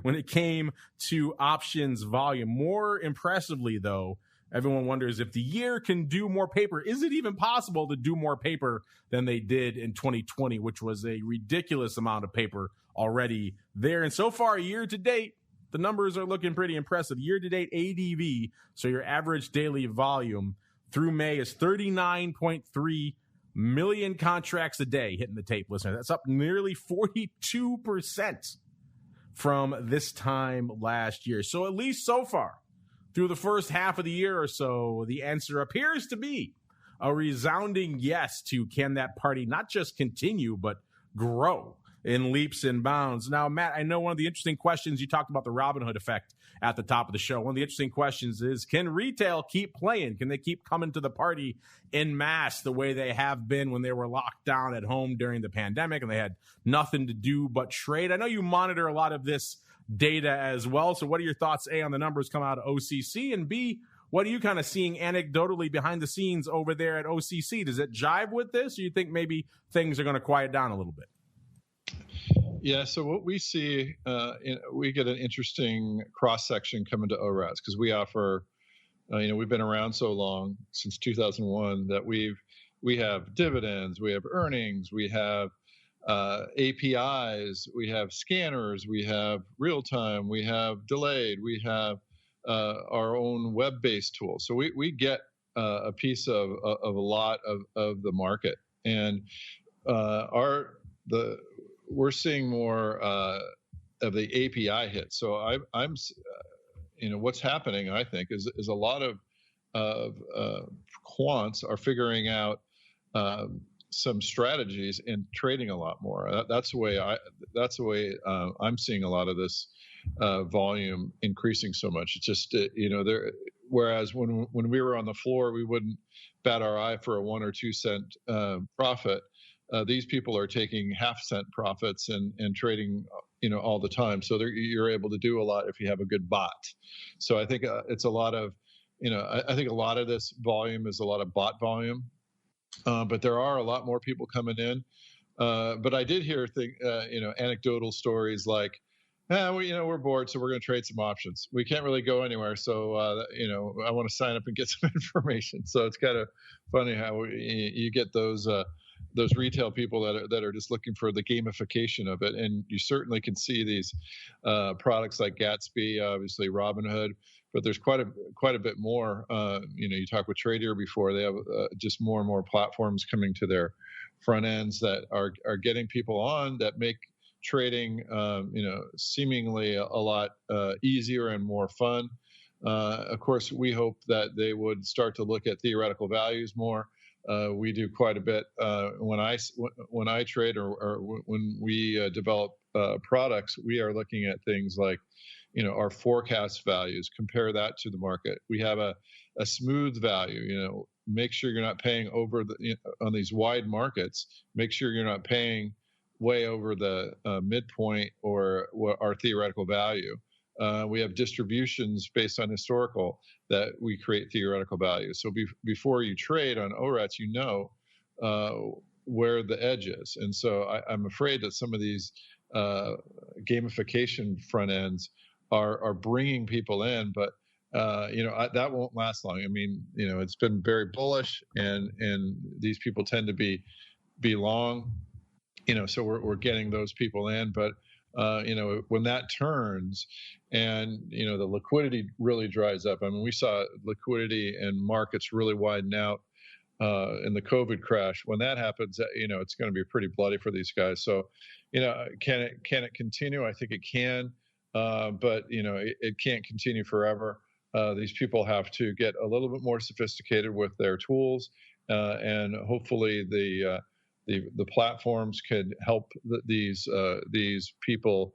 when it came to options volume. More impressively, though, everyone wonders if the year can do more paper. Is it even possible to do more paper than they did in 2020, which was a ridiculous amount of paper already there? And so far, year to date, the numbers are looking pretty impressive. Year to date ADV, so your average daily volume through May, is 39.3 million contracts a day hitting the tape, listener. That's up nearly 42% from this time last year. So at least so far, through the first half of the year or so, the answer appears to be a resounding yes to can that party not just continue, but grow in leaps and bounds. Now, Matt, I know one of the interesting questions, you talked about the Robinhood effect at the top of the show. One of the interesting questions is, can retail keep playing? Can they keep coming to the party en masse the way they have been when they were locked down at home during the pandemic and they had nothing to do but trade? I know you monitor a lot of this data as well. So what are your thoughts, A, on the numbers come out of OCC, and B, what are you kind of seeing anecdotally behind the scenes over there at OCC? Does it jive with this, or you think maybe things are going to quiet down a little bit? Yeah, so what we see, we get an interesting cross-section coming to ORAS because we offer, we've been around so long, since 2001, that we have dividends, we have earnings, we have APIs, we have scanners, we have real-time, we have delayed, we have our own web-based tools. So we get a piece of a lot of the market, and we're seeing more of the API hits. So I'm what's happening, I think, is a lot of quants are figuring out some strategies and trading a lot more. That's the way I'm seeing a lot of this volume increasing so much. It's just whereas when we were on the floor, we wouldn't bat our eye for a 1 or 2 cent profit. These people are taking half-cent profits and trading, all the time. So you're able to do a lot if you have a good bot. So I think it's a lot of, I think a lot of this volume is a lot of bot volume, but there are a lot more people coming in. But I did hear anecdotal stories like, we're bored, so we're going to trade some options. We can't really go anywhere, so I want to sign up and get some information. So it's kind of funny how you get those those retail people that are just looking for the gamification of it. And you certainly can see these products like Gatsby, obviously Robinhood, but there's quite a bit more. You talked with Trader before. They have just more and more platforms coming to their front ends that are getting people on, that make trading seemingly a lot easier and more fun. Of course, we hope that they would start to look at theoretical values more. We do quite a bit when I trade or when we develop products. We are looking at things like, our forecast values. Compare that to the market. We have a smooth value. Make sure you're not paying over on these wide markets. Make sure you're not paying way over the midpoint or our theoretical value. We have distributions based on historical that we create theoretical value. So before you trade on ORATs, where the edge is. And so I'm afraid that some of these gamification front ends are bringing people in, but that won't last long. I mean, it's been very bullish, and these people tend to be long. So we're getting those people in, but when that turns and the liquidity really dries up. I mean, we saw liquidity and markets really widen out in the COVID crash. When that happens, it's going to be pretty bloody for these guys. So, can it continue? I think it can, but it can't continue forever. These people have to get a little bit more sophisticated with their tools, and hopefully the platforms could help these people,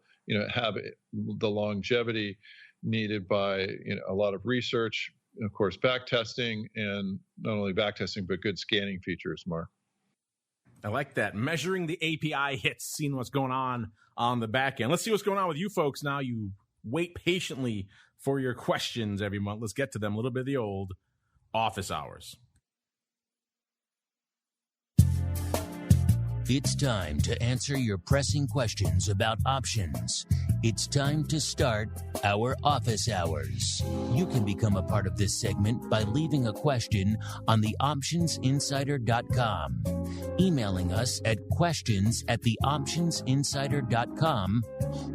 have the longevity needed by a lot of research, of course, back testing, and not only back testing but good scanning features. Mark, I like that. Measuring the API hits, seeing what's going on the back end. Let's see what's going on with you folks now. You wait patiently for your questions every month. Let's get to them. A little bit of the old office hours. It's time to answer your pressing questions about options. It's time to start our office hours. You can become a part of this segment by leaving a question on theoptionsinsider.com, emailing us at questions@theoptionsinsider.com,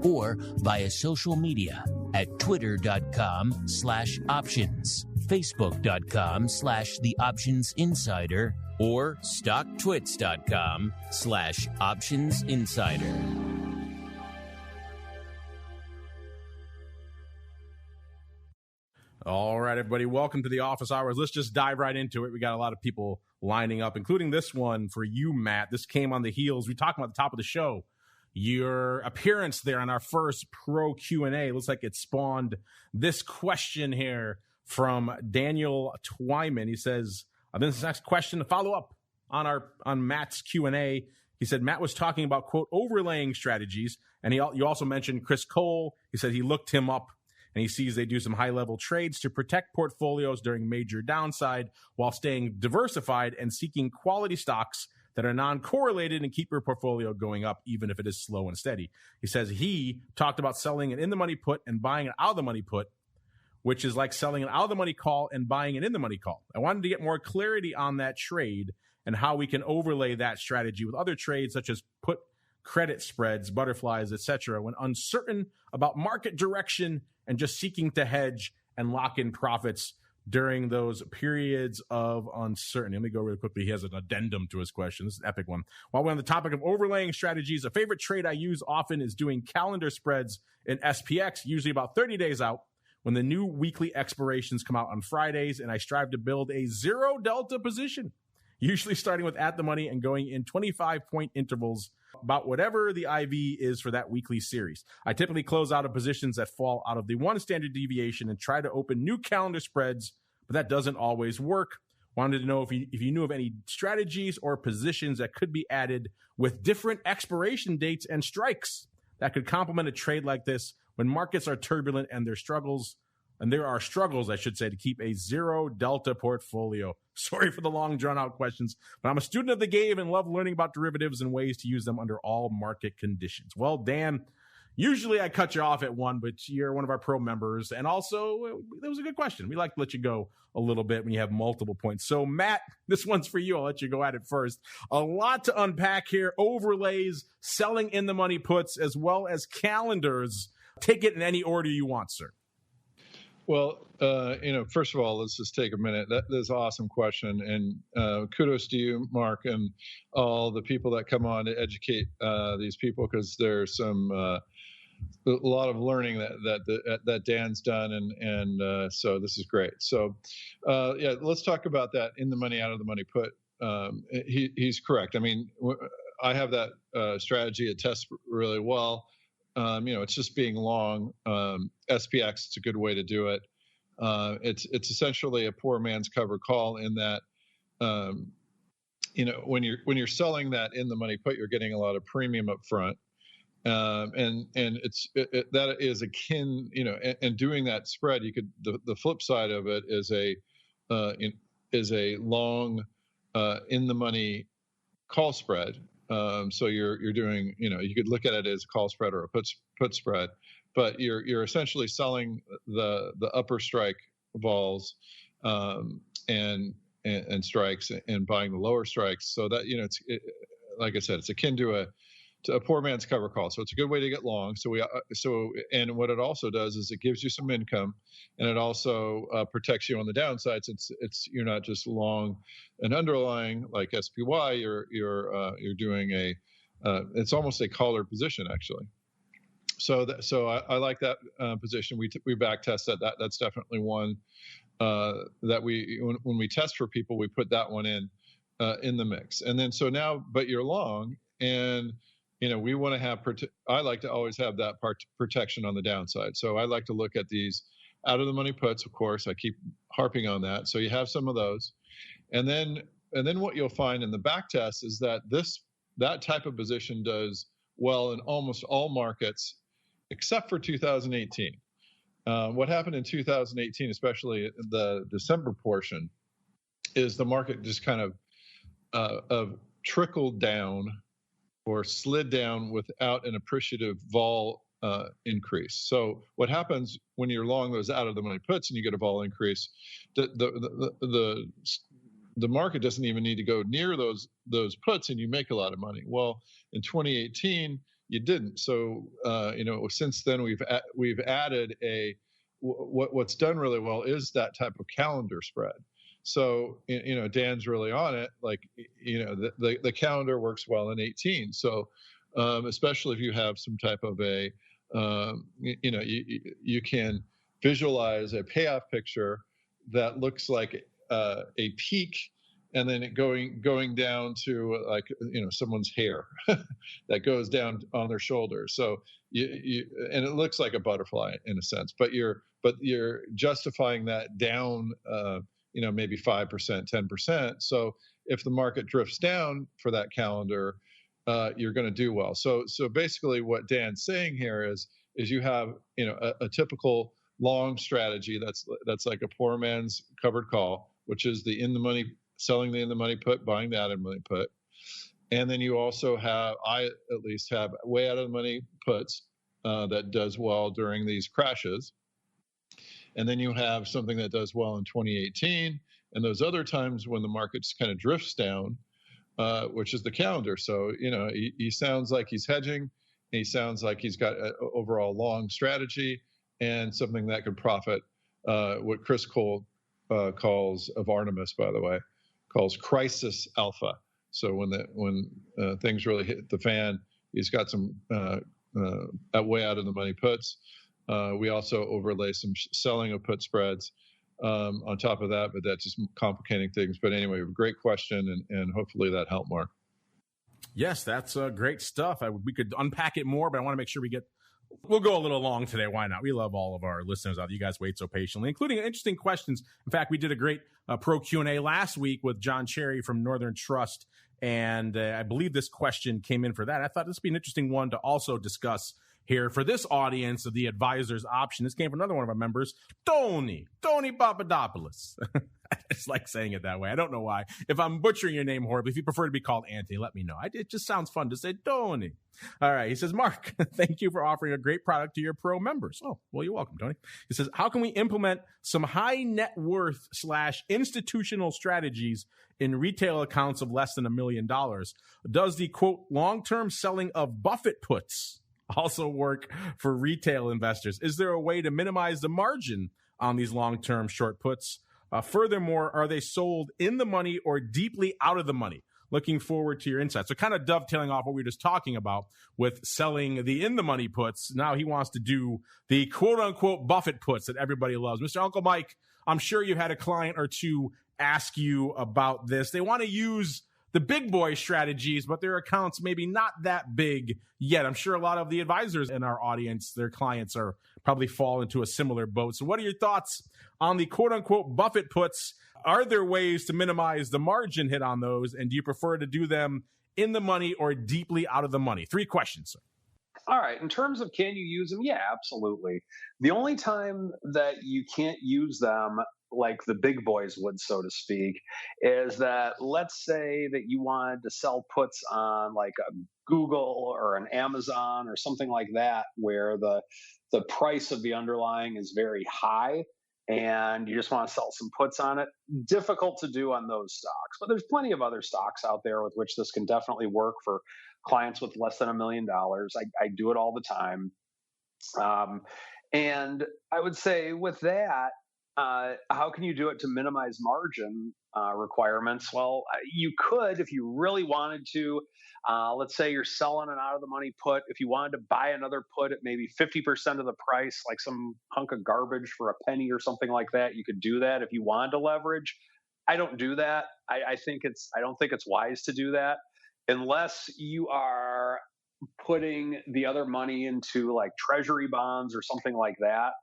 or via social media at twitter.com/options, facebook.com/theoptionsinsider, or stocktwits.com/optionsinsider. All right, everybody, welcome to the office hours. Let's just dive right into it. We got a lot of people lining up, including this one for you, Matt. This came on the heels. We talked about at the top of the show, your appearance there on our first pro Q&A. Looks like it spawned this question here from Daniel Twyman. He says, this next question to follow up on Matt's Q&A. He said Matt was talking about, quote, overlaying strategies, and you also mentioned Chris Cole. He said he looked him up, and he sees they do some high-level trades to protect portfolios during major downside while staying diversified and seeking quality stocks that are non-correlated and keep your portfolio going up even if it is slow and steady. He says he talked about selling an in-the-money put and buying an out-of-the-money put, which is like selling an out-of-the-money call and buying an in-the-money call. I wanted to get more clarity on that trade and how we can overlay that strategy with other trades such as put credit spreads, butterflies, etc., when uncertain about market direction and just seeking to hedge and lock in profits during those periods of uncertainty. Let me go really quickly. He has an addendum to his question. This is an epic one. While we're on the topic of overlaying strategies, a favorite trade I use often is doing calendar spreads in SPX, usually about 30 days out, when the new weekly expirations come out on Fridays, and I strive to build a zero delta position, usually starting with at the money and going in 25-point intervals, about whatever the IV is for that weekly series. I typically close out of positions that fall out of the one standard deviation and try to open new calendar spreads, but that doesn't always work. Wanted to know if you knew of any strategies or positions that could be added with different expiration dates and strikes that could complement a trade like this when markets are turbulent and there are struggles, I should say, to keep a zero delta portfolio. Sorry for the long, drawn-out questions, but I'm a student of the game and love learning about derivatives and ways to use them under all market conditions. Well, Dan, Usually I cut you off at one, but you're one of our pro members. And also, that was a good question. We like to let you go a little bit when you have multiple points. So, Matt, this one's for you. I'll let you go at it first. A lot to unpack here. Overlays, selling in the money puts, as well as calendars. Take it in any order you want, sir. Well, first of all, let's just take a minute. That is an awesome question. And kudos to you, Mark, and all the people that come on to educate these people, because there's a lot of learning that Dan's done. And so this is great. So, let's talk about that in the money, out of the money put. He's correct. I mean, I have that strategy. It tests really well. It's just being long. SPX, it's a good way to do it. It's essentially a poor man's covered call in that, when you're selling that in the money put, you're getting a lot of premium up front. And that is akin, and doing that spread, the flip side of it is a long, in the money call spread. So you're doing, you could look at it as a call spread or a put spread, but you're essentially selling the upper strike vols and strikes and buying the lower strikes. So that like I said, it's akin to a poor man's cover call. So it's a good way to get long. And what it also does is it gives you some income, and it also protects you on the downside, since you're not just long an underlying like SPY. You're doing it's almost a collar position actually. So I like that position. We back test that. That's definitely one that when we test for people, we put that one in the mix. And then but you're long, and we want to have, I like to always have that protection on the downside. So I like to look at these out of the money puts, of course. I keep harping on that. So you have some of those. And then what you'll find in the back test is that that type of position does well in almost all markets, except for 2018. What happened in 2018, especially the December portion, is the market just kind of trickled down or slid down without an appreciative vol increase. So what happens when you're long those out of the money puts and you get a vol increase, the market doesn't even need to go near those puts, and you make a lot of money. Well, in 2018, you didn't. So since then we've added what's done really well is that type of calendar spread. So, Dan's really on it. Like, the calendar works well in 18. So, especially if you have some type of you can visualize a payoff picture that looks like a peak, and then it going down to someone's hair that goes down on their shoulders. So and it looks like a butterfly in a sense, but you're justifying that down, maybe 5%, 10%. So if the market drifts down for that calendar, you're going to do well. So basically what Dan's saying here is you have, a typical long strategy that's like a poor man's covered call, which is the in the money, selling the in the money put, buying the out of the money put. And then you also have, I at least have way out of the money puts that does well during these crashes. And then you have something that does well in 2018, and those other times when the market just kind of drifts down, which is the calendar. So, he sounds like he's hedging. He sounds like he's got an overall long strategy and something that could profit, what Chris Cole calls, of Artemis, by the way, calls crisis alpha. So when things really hit the fan, he's got some way out of the money puts. We also overlay some selling of put spreads on top of that, but that's just complicating things. But anyway, great question, and hopefully that helped, Mark. Yes, that's great stuff. We could unpack it more, but I want to make sure we'll go a little long today. Why not? We love all of our listeners out. You guys wait so patiently, including interesting questions. In fact, we did a great pro Q&A last week with John Cherry from Northern Trust, and I believe this question came in for that. I thought this would be an interesting one to also discuss here for this audience of the advisor's option. This came from another one of our members, Tony Papadopoulos. I just like saying it that way. I don't know why. If I'm butchering your name horribly, if you prefer to be called Anthony, let me know. It just sounds fun to say Tony. All right. He says, Mark, thank you for offering a great product to your pro members. Oh, well, you're welcome, Tony. He says, how can we implement some high net worth / institutional strategies in retail accounts of less than $1 million? Does the quote long-term selling of Buffett puts also work for retail investors? Is there a way to minimize the margin on these long-term short puts? Furthermore, are they sold in the money or deeply out of the money? Looking forward to your insights. So kind of dovetailing off what we were just talking about with selling the in the money puts. Now he wants to do the quote unquote Buffett puts that everybody loves. Mr. Uncle Mike, I'm sure you've had a client or two ask you about this. They want to use the big boy strategies, but their accounts maybe not that big yet. I'm sure a lot of the advisors in our audience, their clients are probably fall into a similar boat. So what are your thoughts on the quote unquote Buffett puts? Are there ways to minimize the margin hit on those? And do you prefer to do them in the money or deeply out of the money? 3 questions, sir. All right. In terms of can you use them? Yeah, absolutely. The only time that you can't use them like the big boys would, so to speak, is that let's say that you wanted to sell puts on like a Google or an Amazon or something like that, where the price of the underlying is very high and you just want to sell some puts on it. Difficult to do on those stocks, but there's plenty of other stocks out there with which this can definitely work for clients with less than $1 million. I do it all the time. And I would say with that, how can you do it to minimize margin requirements? Well, you could, if you really wanted to, let's say you're selling an out of the money put. If you wanted to buy another put at maybe 50% of the price, like some hunk of garbage for a penny or something like that, you could do that if you wanted to leverage. I don't do that. I don't think it's wise to do that unless you are putting the other money into like treasury bonds or something like that.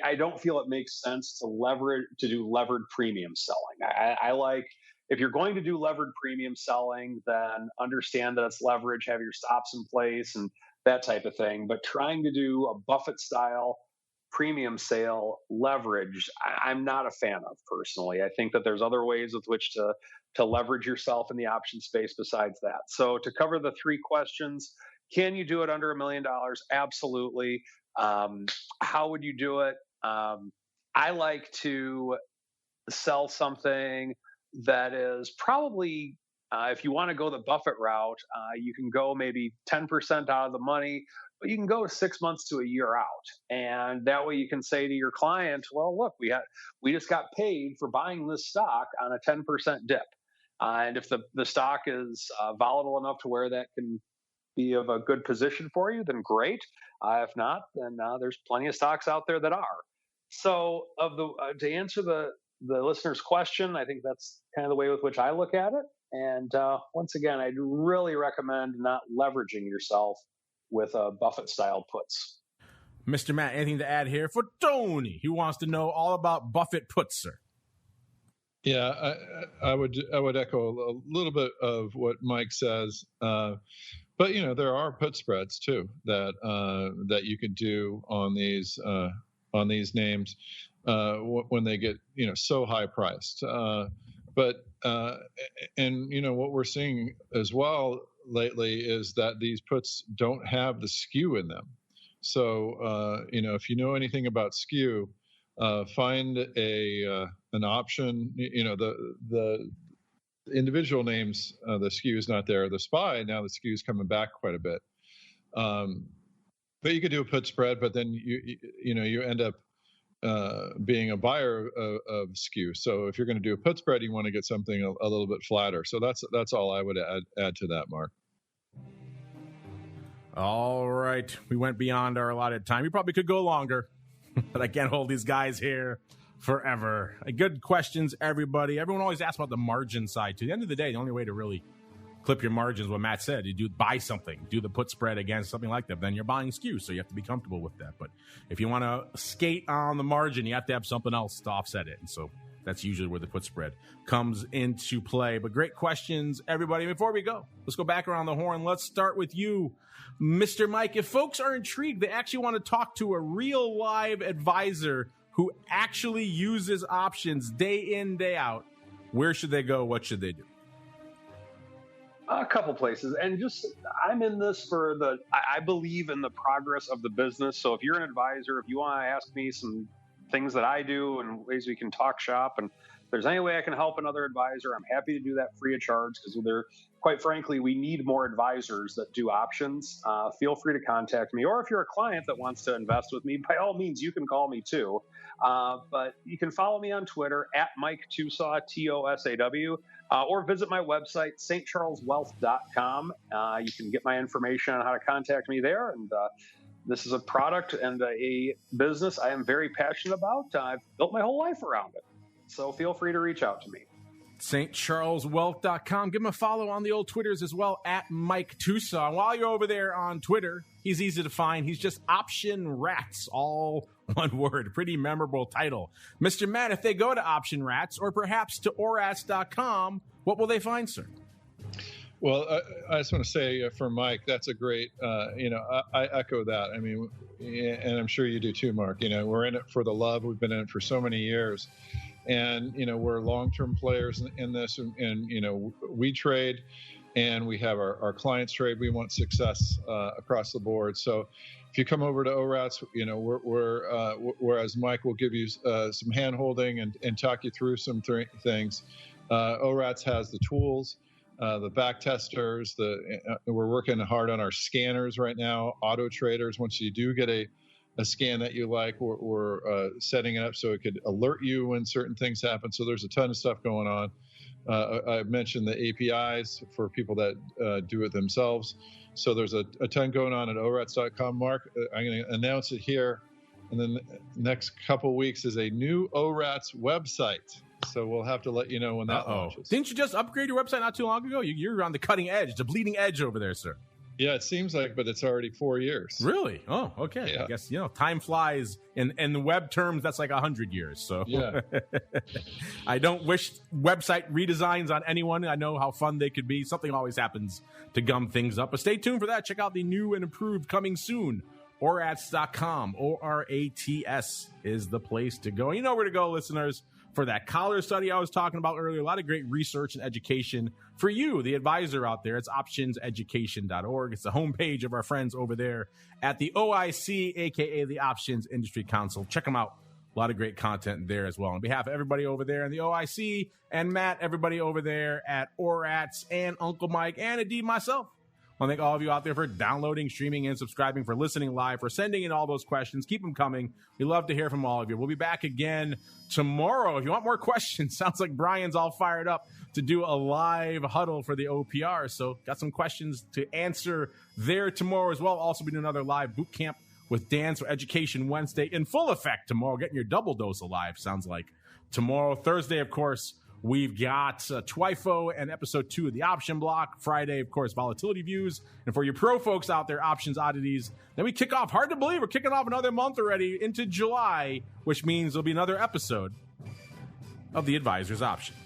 I don't feel it makes sense to do levered premium selling. I like, if you're going to do levered premium selling, then understand that it's leverage, have your stops in place and that type of thing. But trying to do a Buffett style premium sale leverage, I'm not a fan of personally. I think that there's other ways with which to leverage yourself in the option space besides that. So to cover the 3 questions, can you do it under $1 million? Absolutely. How would you do it? I like to sell something that is probably, if you want to go the Buffett route, you can go maybe 10% out of the money, but you can go 6 months to a year out. And that way you can say to your client, well, look, we just got paid for buying this stock on a 10% dip. And if the stock is volatile enough to where that can be of a good position for you, then great. If not, then there's plenty of stocks out there that are. So to answer the listener's question, I think that's kind of the way with which I look at it. And once again, I'd really recommend not leveraging yourself with Buffett style puts. Mr. Matt, anything to add here for Tony, who wants to know all about Buffett puts, sir? Yeah, I would echo a little bit of what Mike says. But there are put spreads too that you could do on these names when they get so high priced. But what we're seeing as well lately is that these puts don't have the skew in them. So if you know anything about skew, find an option. The individual names, the skew is not there. The SPY, now the skew is coming back quite a bit. But you could do a put spread, but then you end up being a buyer of skew. So if you're going to do a put spread, you want to get something a little bit flatter. So that's all I would add to that, Mark. All right. We went beyond our allotted time. We probably could go longer, but I can't hold these guys here forever. Good questions, everybody. Everyone always asks about the margin side. To the end of the day, the only way to really clip your margins, what Matt said, you buy something, do the put spread against something like that, then you're buying skew, so you have to be comfortable with that. But if you want to skate on the margin, you have to have something else to offset it. And so That's usually where the put spread comes into play. But great questions, everybody. Before we go, let's go back around the horn. Let's start with you, Mr. Mike. If folks are intrigued, they actually want to talk to a real live advisor who actually uses options day in, day out, where should they go? What should they do? A couple places. And I'm in this for I believe in the progress of the business. So if you're an advisor, if you want to ask me some things that I do and ways we can talk shop, and if there's any way I can help another advisor, I'm happy to do that free of charge, because quite frankly, we need more advisors that do options. Feel free to contact me. Or if you're a client that wants to invest with me, by all means, you can call me too. But you can follow me on Twitter at Mike TOSAW, TOSAW, or visit my website, stcharleswealth.com. You can get my information on how to contact me there. And this is a product and a business I am very passionate about. I've built my whole life around it. So feel free to reach out to me. stcharleswealth.com. Give him a follow on the old Twitters as well, at Mike TOSAW. And while you're over there on Twitter, he's easy to find. He's just Option Rats, all one word. Pretty memorable title. Mr. Matt, if they go to Option Rats or perhaps to orats.com, what will they find, sir? Well, I just want to say for Mike, that's a great, I echo that. I mean, and I'm sure you do too, Mark. We're in it for the love. We've been in it for so many years. And, we're long-term players in this, and we trade and we have our clients trade. We want success across the board. So if you come over to ORATS, whereas Mike will give you some hand-holding and talk you through some things. ORATS has the tools, the back testers, we're working hard on our scanners right now, auto traders. Once you do get a scan that you like, we're setting it up so it could alert you when certain things happen. So there's a ton of stuff going on. I mentioned the APIs for people that do it themselves. So there's a ton going on at orats.com. Mark, I'm going to announce it here. And then the next couple of weeks is a new ORATS website. So we'll have to let you know when that launches. Didn't you just upgrade your website not too long ago? You're on the cutting edge, the bleeding edge over there, sir. Yeah, it seems like, but it's already 4 years. Really? Oh, okay. Yeah. I guess, time flies. In the web terms, that's like 100 years. So yeah. I don't wish website redesigns on anyone. I know how fun they could be. Something always happens to gum things up. But stay tuned for that. Check out the new and improved coming soon. Orats.com. ORATS is the place to go. You know where to go, listeners, for that collar study I was talking about earlier. A lot of great research and education for you, the advisor out there. It's optionseducation.org. It's the homepage of our friends over there at the OIC, a.k.a. the Options Industry Council. Check them out. A lot of great content there as well. On behalf of everybody over there in the OIC and Matt, everybody over there at ORATS and Uncle Mike and indeed myself, I want to thank all of you out there for downloading, streaming, and subscribing, for listening live, for sending in all those questions. Keep them coming. We love to hear from all of you. We'll be back again tomorrow. If you want more questions, sounds like Brian's all fired up to do a live huddle for the OPR. So got some questions to answer there tomorrow as well. Also be doing another live boot camp with Dan. So Education Wednesday in full effect tomorrow. Getting your double dose of live, sounds like. Tomorrow, Thursday, of course, we've got TWIFO and episode 2 of the Option Block. Friday, of course, Volatility Views. And for you pro folks out there, Options Oddities. Then we kick off, hard to believe, we're kicking off another month already into July, which means there'll be another episode of The Advisor's Option.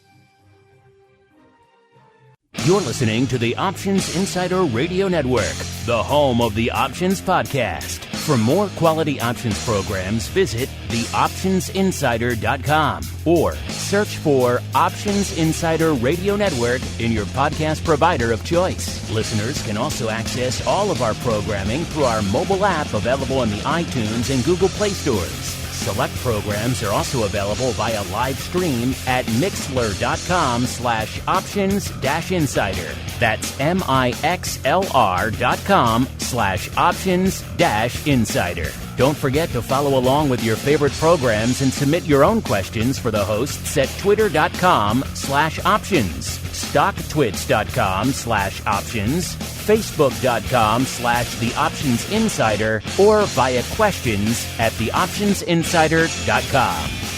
You're listening to the Options Insider Radio Network, the home of the Options Podcast. For more quality options programs, visit theoptionsinsider.com or search for Options Insider Radio Network in your podcast provider of choice. Listeners can also access all of our programming through our mobile app available in the iTunes and Google Play stores. Select programs are also available via live stream at mixlr.com/options-insider. That's mixlr.com/options-insider. Don't forget to follow along with your favorite programs and submit your own questions for the hosts at twitter.com/options, stocktwits.com/options, facebook.com/theoptionsinsider, or via questions at theoptionsinsider.com.